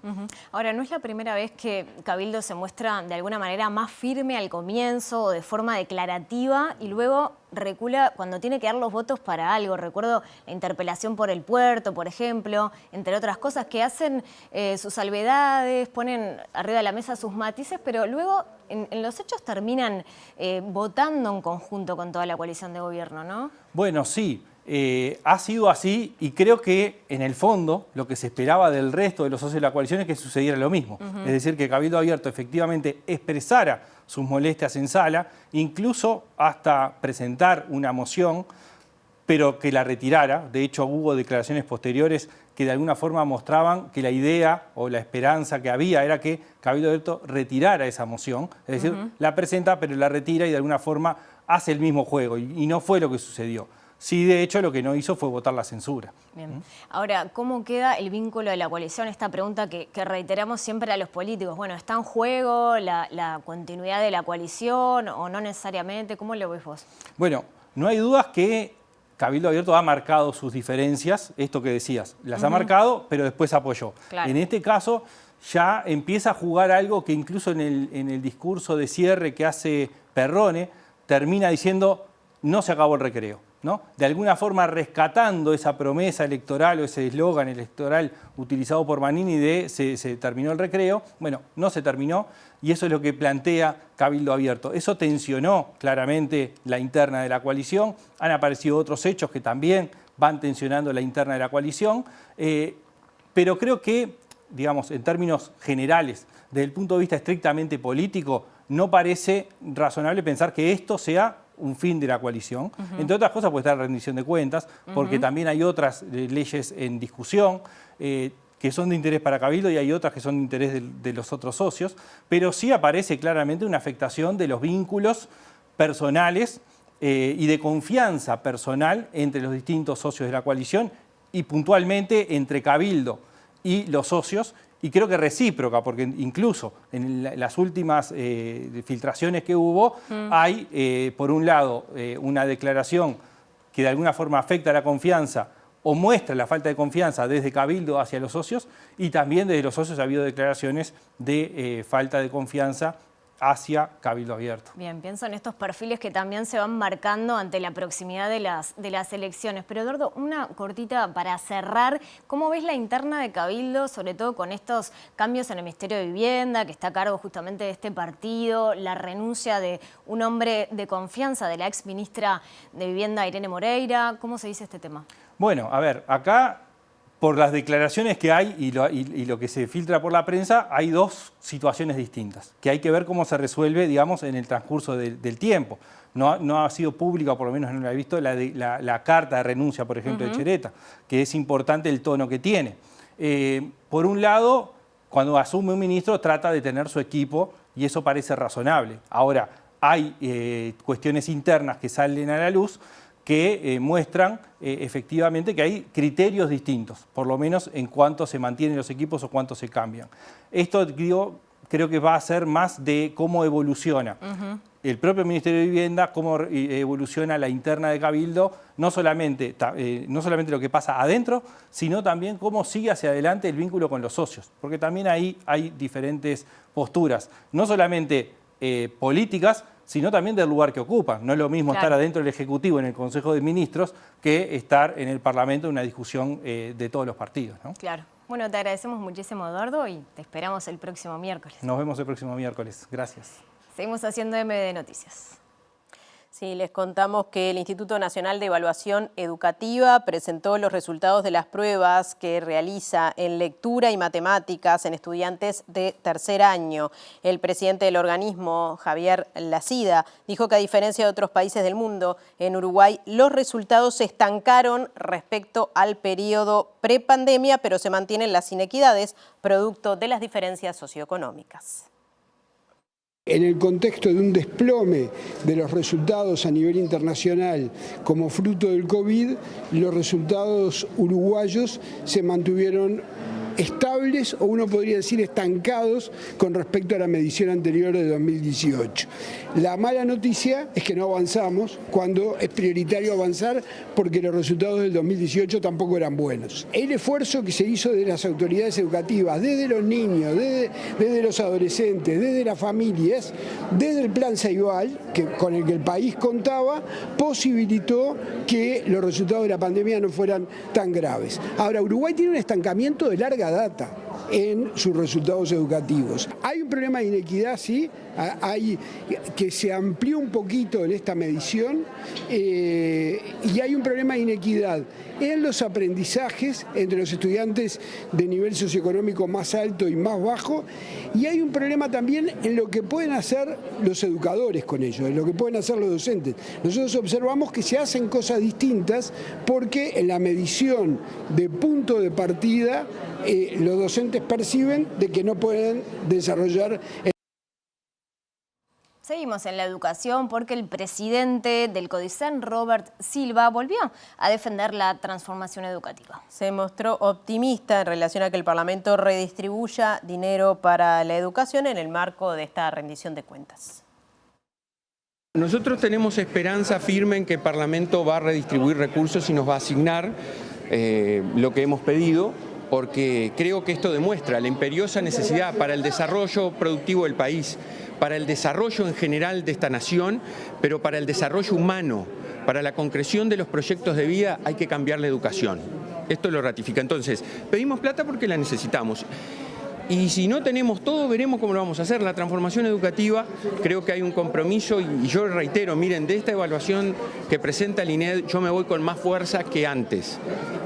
Ahora, ¿no es la primera vez que Cabildo se muestra de alguna manera más firme al comienzo o de forma declarativa y luego recula cuando tiene que dar los votos para algo? Recuerdo la interpelación por el puerto, por ejemplo, entre otras cosas, que hacen sus salvedades, ponen arriba de la mesa sus matices, pero luego en los hechos terminan votando en conjunto con toda la coalición de gobierno, ¿no? Bueno, sí. Ha sido así y creo que en el fondo lo que se esperaba del resto de los socios de la coalición es que sucediera lo mismo. Es decir, que Cabildo Abierto efectivamente expresara sus molestias en sala, incluso hasta presentar una moción, pero que la retirara. De hecho, hubo declaraciones posteriores que de alguna forma mostraban que la idea o la esperanza que había era que Cabildo Abierto retirara esa moción. Es decir, la presenta, pero la retira y de alguna forma hace el mismo juego. Y no fue lo que sucedió. Sí, de hecho, lo que no hizo fue votar la censura. Bien. Ahora, ¿cómo queda el vínculo de la coalición? Esta pregunta que reiteramos siempre a los políticos. Bueno, ¿está en juego la continuidad de la coalición o no necesariamente? ¿Cómo lo ves vos? Bueno, no hay dudas que Cabildo Abierto ha marcado sus diferencias, esto que decías. Las ha marcado, pero después apoyó. Claro. En este caso, ya empieza a jugar algo que incluso en el discurso de cierre que hace Perrone, termina diciendo, no se acabó el recreo, ¿no? De alguna forma rescatando esa promesa electoral o ese eslogan electoral utilizado por Manini de se terminó el recreo. Bueno, no se terminó y eso es lo que plantea Cabildo Abierto. Eso tensionó claramente la interna de la coalición. Han aparecido otros hechos que también van tensionando la interna de la coalición, pero creo que, digamos, en términos generales, desde el punto de vista estrictamente político, no parece razonable pensar que esto sea un fin de la coalición. Entre otras cosas puede estar la rendición de cuentas, porque también hay otras leyes en discusión que son de interés para Cabildo y hay otras que son de interés de los otros socios, pero sí aparece claramente una afectación de los vínculos personales y de confianza personal entre los distintos socios de la coalición y puntualmente entre Cabildo y los socios, y creo que recíproca, porque incluso en las últimas filtraciones que hubo, hay, por un lado, una declaración que de alguna forma afecta la confianza o muestra la falta de confianza desde Cabildo hacia los socios, y también desde los socios ha habido declaraciones de falta de confianza hacia Cabildo Abierto. Bien, pienso en estos perfiles que también se van marcando ante la proximidad de las elecciones. Pero Eduardo, una cortita para cerrar. ¿Cómo ves la interna de Cabildo, sobre todo con estos cambios en el Ministerio de Vivienda, que está a cargo justamente de este partido, la renuncia de un hombre de confianza de la ex ministra de Vivienda, Irene Moreira? ¿Cómo se dice este tema? Bueno, a ver, acá por las declaraciones que hay y lo que se filtra por la prensa, hay dos situaciones distintas, que hay que ver cómo se resuelve, digamos, en el transcurso del tiempo. No ha sido pública, por lo menos no la he visto, la carta de renuncia, por ejemplo, de Chereta, que es importante el tono que tiene. Por un lado, cuando asume un ministro, trata de tener su equipo y eso parece razonable. Ahora, hay cuestiones internas que salen a la luz que muestran efectivamente que hay criterios distintos, por lo menos en cuánto se mantienen los equipos o cuánto se cambian. Esto, digo, creo que va a ser más de cómo evoluciona el propio Ministerio de Vivienda, cómo evoluciona la interna de Cabildo, no solamente lo que pasa adentro, sino también cómo sigue hacia adelante el vínculo con los socios, porque también ahí hay diferentes posturas, no solamente políticas, sino también del lugar que ocupan. No es lo mismo estar adentro del Ejecutivo en el Consejo de Ministros que estar en el Parlamento en una discusión de todos los partidos, ¿no? Claro. Bueno, te agradecemos muchísimo, Eduardo, y te esperamos el próximo miércoles. Nos vemos el próximo miércoles. Gracias. Seguimos haciendo MD Noticias. Sí, les contamos que el Instituto Nacional de Evaluación Educativa presentó los resultados de las pruebas que realiza en lectura y matemáticas en estudiantes de tercer año. El presidente del organismo, Javier Lacida, dijo que a diferencia de otros países del mundo, en Uruguay los resultados se estancaron respecto al periodo prepandemia, pero se mantienen las inequidades producto de las diferencias socioeconómicas. En el contexto de un desplome de los resultados a nivel internacional como fruto del COVID, los resultados uruguayos se mantuvieron estables o uno podría decir estancados con respecto a la medición anterior de 2018. La mala noticia es que no avanzamos cuando es prioritario avanzar porque los resultados del 2018 tampoco eran buenos. El esfuerzo que se hizo de las autoridades educativas, desde los niños, desde los adolescentes, desde las familias, desde el plan Ceibal, con el que el país contaba, posibilitó que los resultados de la pandemia no fueran tan graves. Ahora, Uruguay tiene un estancamiento de larga data en sus resultados educativos. Hay un problema de inequidad, sí, hay que se amplió un poquito en esta medición y hay un problema de inequidad en los aprendizajes entre los estudiantes de nivel socioeconómico más alto y más bajo, y hay un problema también en lo que pueden hacer los educadores con ellos, en lo que pueden hacer los docentes. Nosotros observamos que se hacen cosas distintas porque en la medición de punto de partida los docentes perciben de que no pueden desarrollar Seguimos en la educación porque el presidente del CODICEN, Robert Silva, volvió a defender la transformación educativa. Se mostró optimista en relación a que el Parlamento redistribuya dinero para la educación en el marco de esta rendición de cuentas. Nosotros tenemos esperanza firme en que el Parlamento va a redistribuir recursos y nos va a asignar lo que hemos pedido, porque creo que esto demuestra la imperiosa necesidad para el desarrollo productivo del país, para el desarrollo en general de esta nación, pero para el desarrollo humano, para la concreción de los proyectos de vida hay que cambiar la educación. Esto lo ratifica. Entonces, pedimos plata porque la necesitamos. Y si no tenemos todo, veremos cómo lo vamos a hacer. La transformación educativa, creo que hay un compromiso y yo reitero, miren, de esta evaluación que presenta el INED, yo me voy con más fuerza que antes.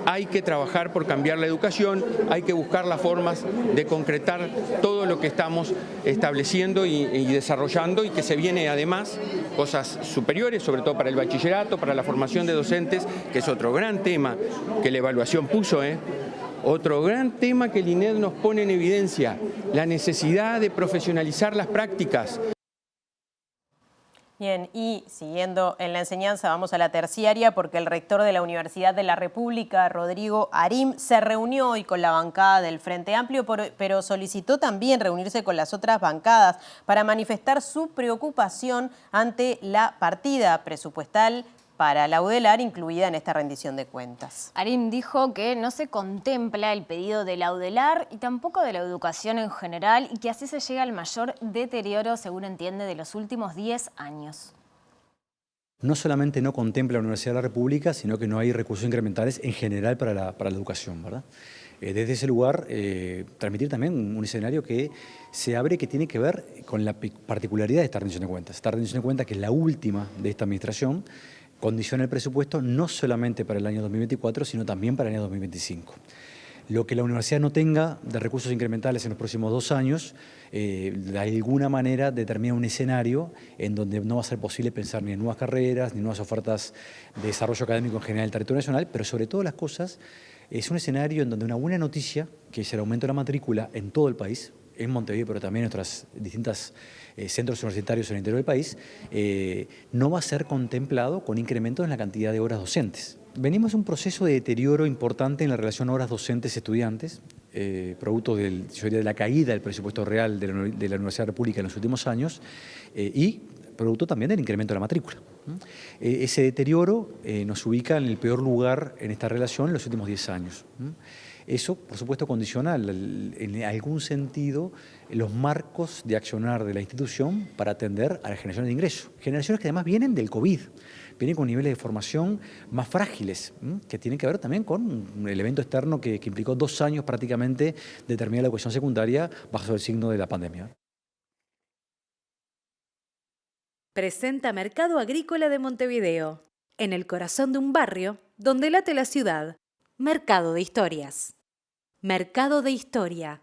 Hay que trabajar por cambiar la educación, hay que buscar las formas de concretar todo lo que estamos estableciendo y desarrollando y que se viene además cosas superiores, sobre todo para el bachillerato, para la formación de docentes, que es otro gran tema que la evaluación puso, Otro gran tema que el INED nos pone en evidencia, la necesidad de profesionalizar las prácticas. Bien, y siguiendo en la enseñanza, vamos a la terciaria porque el rector de la Universidad de la República, Rodrigo Arim, se reunió hoy con la bancada del Frente Amplio, pero solicitó también reunirse con las otras bancadas para manifestar su preocupación ante la partida presupuestal para la UDELAR incluida en esta rendición de cuentas. Arim dijo que no se contempla el pedido de la UDELAR y tampoco de la educación en general y que así se llega al mayor deterioro, según entiende, de los últimos 10 años. No solamente no contempla la Universidad de la República, sino que no hay recursos incrementales en general para la educación, ¿verdad? Desde ese lugar, transmitir también un escenario que se abre que tiene que ver con la particularidad de esta rendición de cuentas. Esta rendición de cuentas, que es la última de esta administración, condiciona el presupuesto no solamente para el año 2024, sino también para el año 2025. Lo que la universidad no tenga de recursos incrementales en los próximos 2 años, de alguna manera determina un escenario en donde no va a ser posible pensar ni en nuevas carreras, ni nuevas ofertas de desarrollo académico en general en el territorio nacional, pero sobre todas las cosas es un escenario en donde una buena noticia, que es el aumento de la matrícula en todo el país, en Montevideo, pero también en otros distintos centros universitarios en el interior del país, no va a ser contemplado con incrementos en la cantidad de horas docentes. Venimos de un proceso de deterioro importante en la relación horas docentes-estudiantes, producto de la caída del presupuesto real de la Universidad República en los últimos años y producto también del incremento de la matrícula. Ese deterioro nos ubica en el peor lugar en esta relación en los últimos 10 años. Eso, por supuesto, condiciona en algún sentido los marcos de accionar de la institución para atender a las generaciones de ingreso. Generaciones que además vienen del COVID, vienen con niveles de formación más frágiles, que tienen que ver también con el evento externo que implicó 2 años prácticamente de terminar la educación secundaria bajo el signo de la pandemia. Presenta Mercado Agrícola de Montevideo, en el corazón de un barrio donde late la ciudad. Mercado de Historias. Mercado de Historia.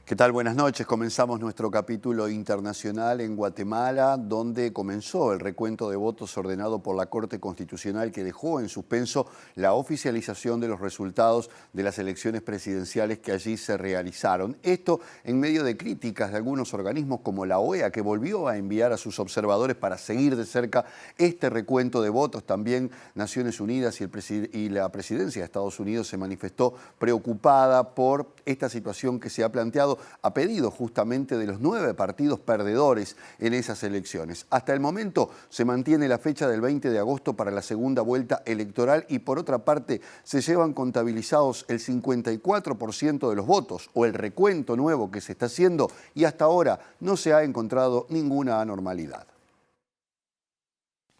¿Qué tal? Buenas noches. Comenzamos nuestro capítulo internacional en Guatemala, donde comenzó el recuento de votos ordenado por la Corte Constitucional que dejó en suspenso la oficialización de los resultados de las elecciones presidenciales que allí se realizaron. Esto en medio de críticas de algunos organismos como la OEA, que volvió a enviar a sus observadores para seguir de cerca este recuento de votos. También Naciones Unidas y la presidencia de Estados Unidos se manifestó preocupada por esta situación que se ha planteado a pedido justamente de los 9 partidos perdedores en esas elecciones. Hasta el momento se mantiene la fecha del 20 de agosto para la segunda vuelta electoral y por otra parte se llevan contabilizados el 54% de los votos o el recuento nuevo que se está haciendo y hasta ahora no se ha encontrado ninguna anormalidad.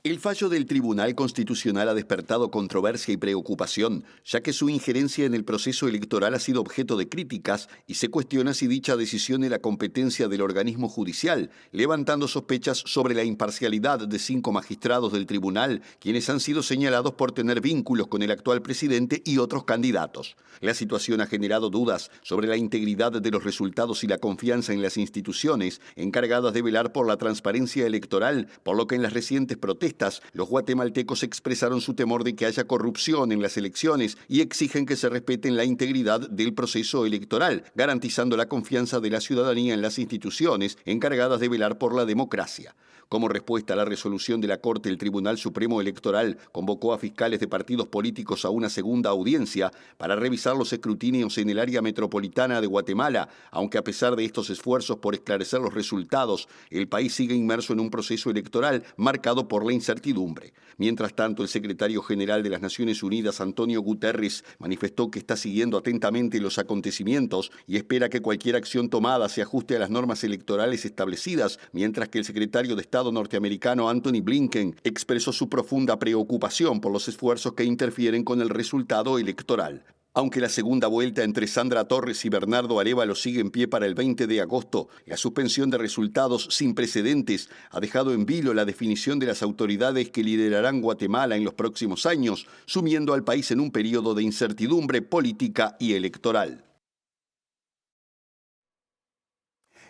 El fallo del Tribunal Constitucional ha despertado controversia y preocupación, ya que su injerencia en el proceso electoral ha sido objeto de críticas y se cuestiona si dicha decisión era competencia del organismo judicial, levantando sospechas sobre la imparcialidad de 5 magistrados del tribunal, quienes han sido señalados por tener vínculos con el actual presidente y otros candidatos. La situación ha generado dudas sobre la integridad de los resultados y la confianza en las instituciones encargadas de velar por la transparencia electoral, por lo que en las recientes protestas los guatemaltecos expresaron su temor de que haya corrupción en las elecciones y exigen que se respeten la integridad del proceso electoral, garantizando la confianza de la ciudadanía en las instituciones encargadas de velar por la democracia. Como respuesta a la resolución de la Corte, el Tribunal Supremo Electoral convocó a fiscales de partidos políticos a una segunda audiencia para revisar los escrutinios en el área metropolitana de Guatemala, aunque a pesar de estos esfuerzos por esclarecer los resultados, el país sigue inmerso en un proceso electoral marcado por la incertidumbre. Mientras tanto, el secretario general de las Naciones Unidas, Antonio Guterres, manifestó que está siguiendo atentamente los acontecimientos y espera que cualquier acción tomada se ajuste a las normas electorales establecidas, mientras que el secretario de Estado norteamericano Anthony Blinken expresó su profunda preocupación por los esfuerzos que interfieren con el resultado electoral. Aunque la segunda vuelta entre Sandra Torres y Bernardo Arévalo sigue en pie para el 20 de agosto, la suspensión de resultados sin precedentes ha dejado en vilo la definición de las autoridades que liderarán Guatemala en los próximos años, sumiendo al país en un periodo de incertidumbre política y electoral.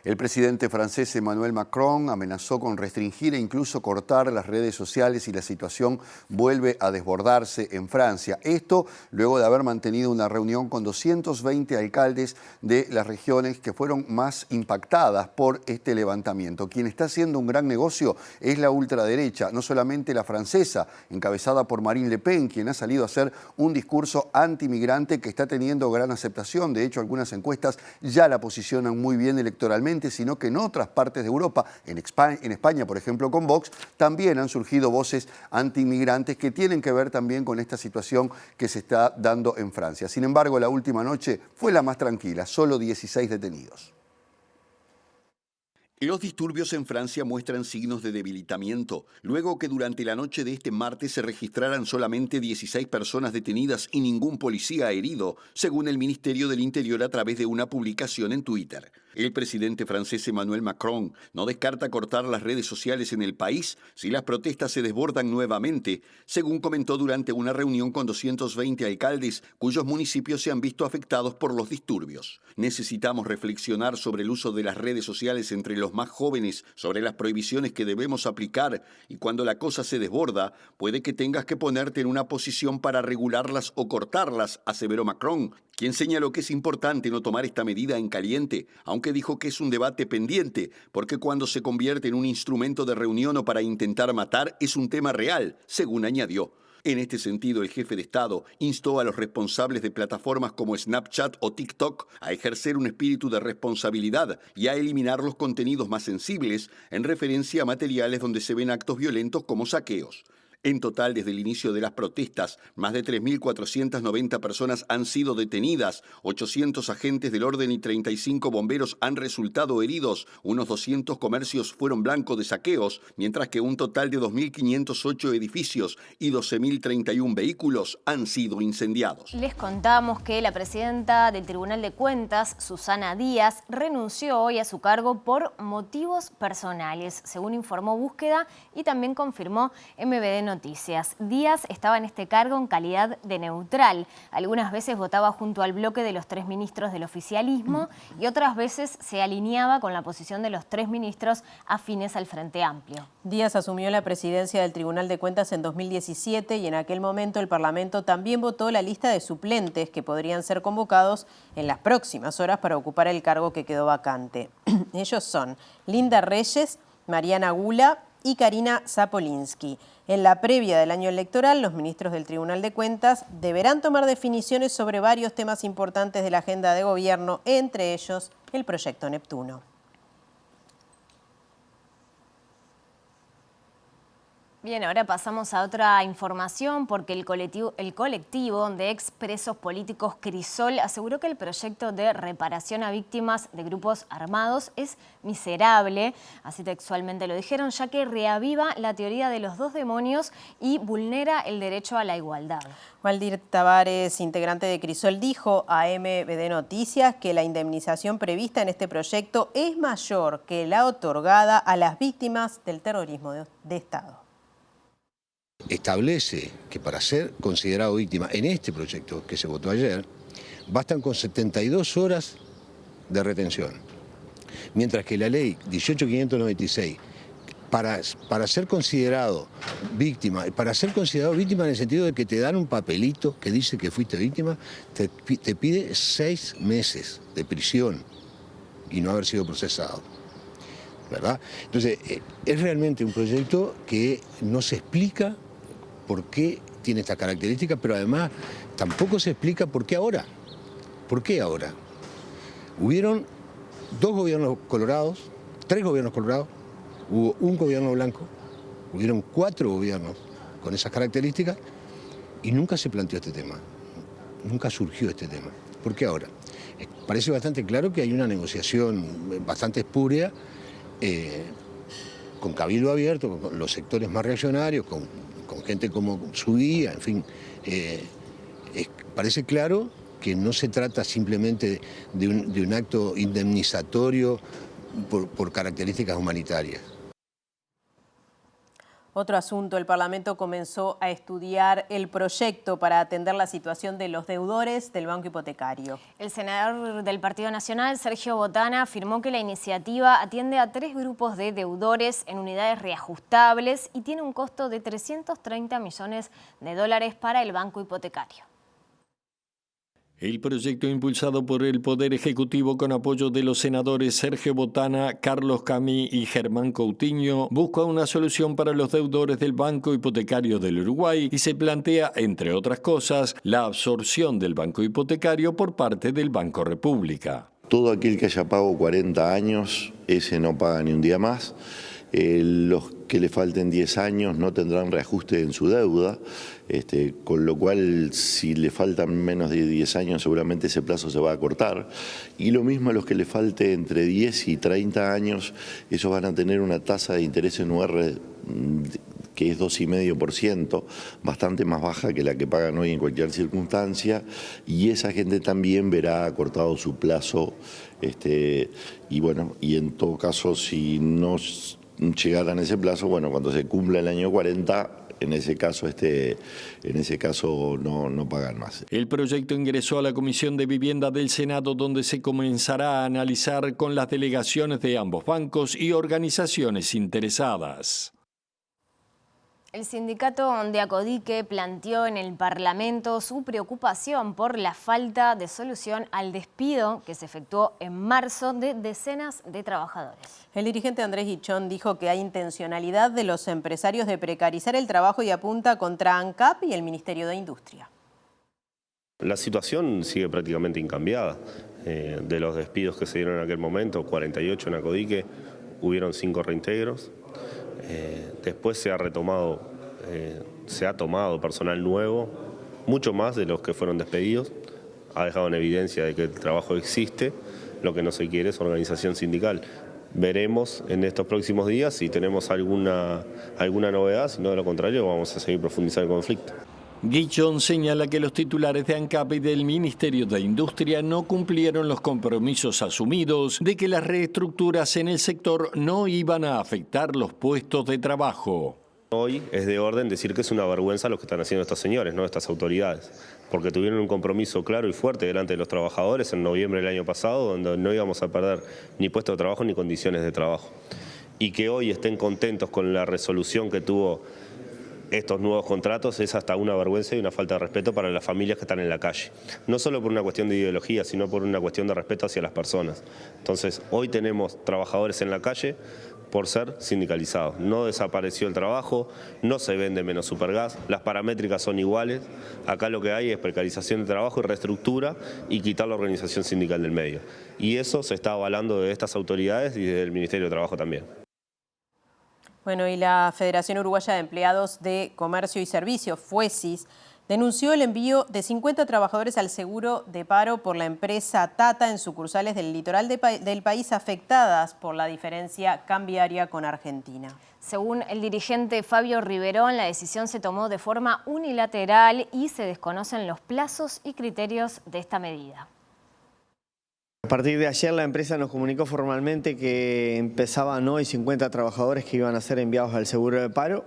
El presidente francés Emmanuel Macron amenazó con restringir e incluso cortar las redes sociales y la situación vuelve a desbordarse en Francia. Esto luego de haber mantenido una reunión con 220 alcaldes de las regiones que fueron más impactadas por este levantamiento. Quien está haciendo un gran negocio es la ultraderecha, no solamente la francesa, encabezada por Marine Le Pen, quien ha salido a hacer un discurso antimigrante que está teniendo gran aceptación. De hecho, algunas encuestas ya la posicionan muy bien electoralmente, sino que en otras partes de Europa, en España, por ejemplo, con Vox, también han surgido voces antiinmigrantes que tienen que ver también con esta situación que se está dando en Francia. Sin embargo, la última noche fue la más tranquila, solo 16 detenidos. Los disturbios en Francia muestran signos de debilitamiento, luego que durante la noche de este martes se registraran solamente 16 personas detenidas y ningún policía herido, según el Ministerio del Interior a través de una publicación en Twitter. El presidente francés Emmanuel Macron no descarta cortar las redes sociales en el país si las protestas se desbordan nuevamente, según comentó durante una reunión con 220 alcaldes cuyos municipios se han visto afectados por los disturbios. Necesitamos reflexionar sobre el uso de las redes sociales entre los más jóvenes, sobre las prohibiciones que debemos aplicar, y cuando la cosa se desborda, puede que tengas que ponerte en una posición para regularlas o cortarlas, aseveró Macron, quien señaló que es importante no tomar esta medida en caliente, aunque dijo que es un debate pendiente, porque cuando se convierte en un instrumento de reunión o para intentar matar, es un tema real, según añadió. En este sentido, el jefe de Estado instó a los responsables de plataformas como Snapchat o TikTok a ejercer un espíritu de responsabilidad y a eliminar los contenidos más sensibles en referencia a materiales donde se ven actos violentos como saqueos. En total, desde el inicio de las protestas, más de 3.490 personas han sido detenidas, 800 agentes del orden y 35 bomberos han resultado heridos, unos 200 comercios fueron blanco de saqueos, mientras que un total de 2.508 edificios y 12.031 vehículos han sido incendiados. Les contamos que la presidenta del Tribunal de Cuentas, Susana Díaz, renunció hoy a su cargo por motivos personales, según informó Búsqueda y también confirmó MBD Noticias. Díaz estaba en este cargo en calidad de neutral. Algunas veces votaba junto al bloque de los 3 ministros del oficialismo y otras veces se alineaba con la posición de los 3 ministros afines al Frente Amplio. Díaz asumió la presidencia del Tribunal de Cuentas en 2017 y en aquel momento el Parlamento también votó la lista de suplentes que podrían ser convocados en las próximas horas para ocupar el cargo que quedó vacante. Ellos son Linda Reyes, Mariana Gula y Karina Zapolinsky. En la previa del año electoral, los ministros del Tribunal de Cuentas deberán tomar definiciones sobre varios temas importantes de la agenda de gobierno, entre ellos el proyecto Neptuno. Bien, ahora pasamos a otra información porque el colectivo de expresos políticos Crisol aseguró que el proyecto de reparación a víctimas de grupos armados es miserable, así textualmente lo dijeron, ya que reaviva la teoría de los 2 demonios y vulnera el derecho a la igualdad. Waldir Tavares, integrante de Crisol, dijo a MBD Noticias que la indemnización prevista en este proyecto es mayor que la otorgada a las víctimas del terrorismo de Estado. Establece que para ser considerado víctima en este proyecto que se votó ayer, bastan con 72 horas de retención. Mientras que la ley 18.596, para ser considerado víctima en el sentido de que te dan un papelito que dice que fuiste víctima, te pide 6 meses de prisión y no haber sido procesado. ¿Verdad? Entonces, es realmente un proyecto que no se explica por qué tiene esta característica, pero además tampoco se explica por qué ahora. ¿Por qué ahora? Hubieron 2 gobiernos colorados, 3 gobiernos colorados, hubo un gobierno blanco, hubieron 4 gobiernos con esas características y nunca se planteó este tema, nunca surgió este tema. ¿Por qué ahora? Parece bastante claro que hay una negociación bastante espúrea con cabildo abierto, con los sectores más reaccionarios, con gente como Subía, en fin. Parece claro que no se trata simplemente de un acto indemnizatorio por características humanitarias. Otro asunto, el Parlamento comenzó a estudiar el proyecto para atender la situación de los deudores del Banco Hipotecario. El senador del Partido Nacional, Sergio Botana, afirmó que la iniciativa atiende a 3 grupos de deudores en unidades reajustables y tiene un costo de $330 millones para el Banco Hipotecario. El proyecto impulsado por el Poder Ejecutivo con apoyo de los senadores Sergio Botana, Carlos Camí y Germán Coutinho busca una solución para los deudores del Banco Hipotecario del Uruguay y se plantea, entre otras cosas, la absorción del Banco Hipotecario por parte del Banco República. Todo aquel que haya pagado 40 años, ese no paga ni un día más. Los que le falten 10 años no tendrán reajuste en su deuda, con lo cual si le faltan menos de 10 años seguramente ese plazo se va a acortar. Y lo mismo a los que le falte entre 10 y 30 años, esos van a tener una tasa de interés en UR que es 2,5%, bastante más baja que la que pagan hoy en cualquier circunstancia, y esa gente también verá acortado su plazo, y bueno, y en todo caso, si no llegaran a ese plazo, bueno, cuando se cumpla el año 40, en ese caso no pagan más. El proyecto ingresó a la Comisión de Vivienda del Senado, donde se comenzará a analizar con las delegaciones de ambos bancos y organizaciones interesadas. El sindicato de Acodique planteó en el Parlamento su preocupación por la falta de solución al despido que se efectuó en marzo de decenas de trabajadores. El dirigente Andrés Guichón dijo que hay intencionalidad de los empresarios de precarizar el trabajo y apunta contra ANCAP y el Ministerio de Industria. La situación sigue prácticamente incambiada. De los despidos que se dieron en aquel momento, 48 en Acodique, hubieron 5 reintegros. Después se ha tomado personal nuevo, mucho más de los que fueron despedidos. Ha dejado en evidencia de que el trabajo existe, lo que no se quiere es organización sindical. Veremos en estos próximos días si tenemos alguna novedad, si no, de lo contrario vamos a seguir profundizando el conflicto. Guichón señala que los titulares de ANCAP y del Ministerio de Industria no cumplieron los compromisos asumidos de que las reestructuras en el sector no iban a afectar los puestos de trabajo. Hoy es de orden decir que es una vergüenza lo que están haciendo estos señores, ¿no? Estas autoridades, porque tuvieron un compromiso claro y fuerte delante de los trabajadores en noviembre del año pasado, donde no íbamos a perder ni puestos de trabajo ni condiciones de trabajo. Y que hoy estén contentos con la resolución que tuvo estos nuevos contratos es hasta una vergüenza y una falta de respeto para las familias que están en la calle. No solo por una cuestión de ideología, sino por una cuestión de respeto hacia las personas. Entonces, hoy tenemos trabajadores en la calle por ser sindicalizados. No desapareció el trabajo, no se vende menos Supergas, las paramétricas son iguales. Acá lo que hay es precarización de trabajo y reestructura y quitar la organización sindical del medio. Y eso se está avalando de estas autoridades y del Ministerio de Trabajo también. Bueno, y la Federación Uruguaya de Empleados de Comercio y Servicios, FUESIS, denunció el envío de 50 trabajadores al seguro de paro por la empresa Tata en sucursales del litoral del país afectadas por la diferencia cambiaria con Argentina. Según el dirigente Fabio Riverón, la decisión se tomó de forma unilateral y se desconocen los plazos y criterios de esta medida. A partir de ayer la empresa nos comunicó formalmente que empezaban hoy 50 trabajadores que iban a ser enviados al seguro de paro.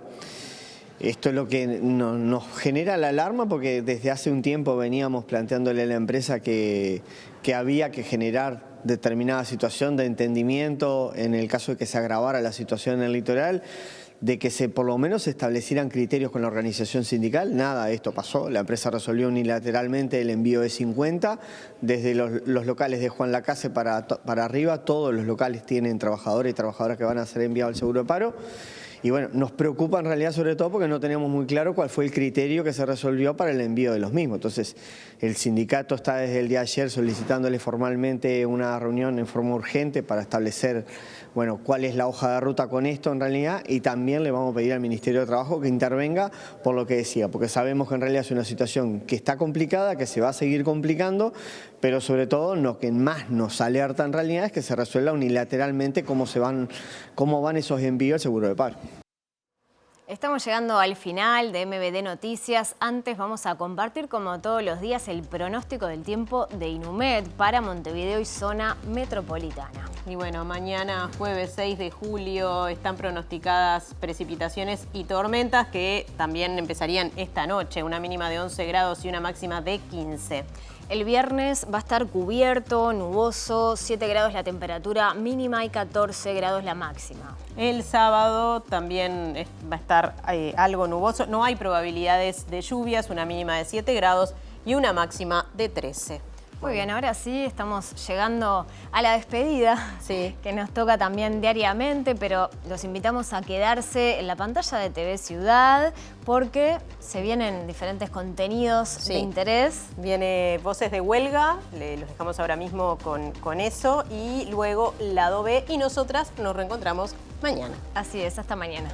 Esto es lo que nos genera la alarma porque desde hace un tiempo veníamos planteándole a la empresa que había que generar determinada situación de entendimiento en el caso de que se agravara la situación en el litoral, de que por lo menos se establecieran criterios con la organización sindical. Nada de esto pasó, la empresa resolvió unilateralmente el envío de 50, desde los locales de Juan Lacase para arriba, todos los locales tienen trabajadores y trabajadoras que van a ser enviados al seguro de paro. Y bueno, nos preocupa en realidad sobre todo porque no teníamos muy claro cuál fue el criterio que se resolvió para el envío de los mismos. Entonces, el sindicato está desde el día de ayer solicitándole formalmente una reunión en forma urgente para establecer, bueno, cuál es la hoja de ruta con esto en realidad, y también le vamos a pedir al Ministerio de Trabajo que intervenga por lo que decía, porque sabemos que en realidad es una situación que está complicada, que se va a seguir complicando, pero sobre todo lo que más nos alerta en realidad es que se resuelva unilateralmente cómo van esos envíos al seguro de paro. Estamos llegando al final de MBD Noticias. Antes vamos a compartir, como todos los días, el pronóstico del tiempo de Inumet para Montevideo y zona metropolitana. Y bueno, mañana jueves 6 de julio están pronosticadas precipitaciones y tormentas que también empezarían esta noche, una mínima de 11 grados y una máxima de 15. El viernes va a estar cubierto, nuboso, 7 grados la temperatura mínima y 14 grados la máxima. El sábado también va a estar algo nuboso, no hay probabilidades de lluvias, una mínima de 7 grados y una máxima de 13. Muy bien, ahora sí estamos llegando a la despedida, sí, que nos toca también diariamente, pero los invitamos a quedarse en la pantalla de TV Ciudad porque se vienen diferentes contenidos de interés. Viene Voces de Huelga, los dejamos ahora mismo con eso, y luego Lado B, y nosotras nos reencontramos mañana. Así es, hasta mañana.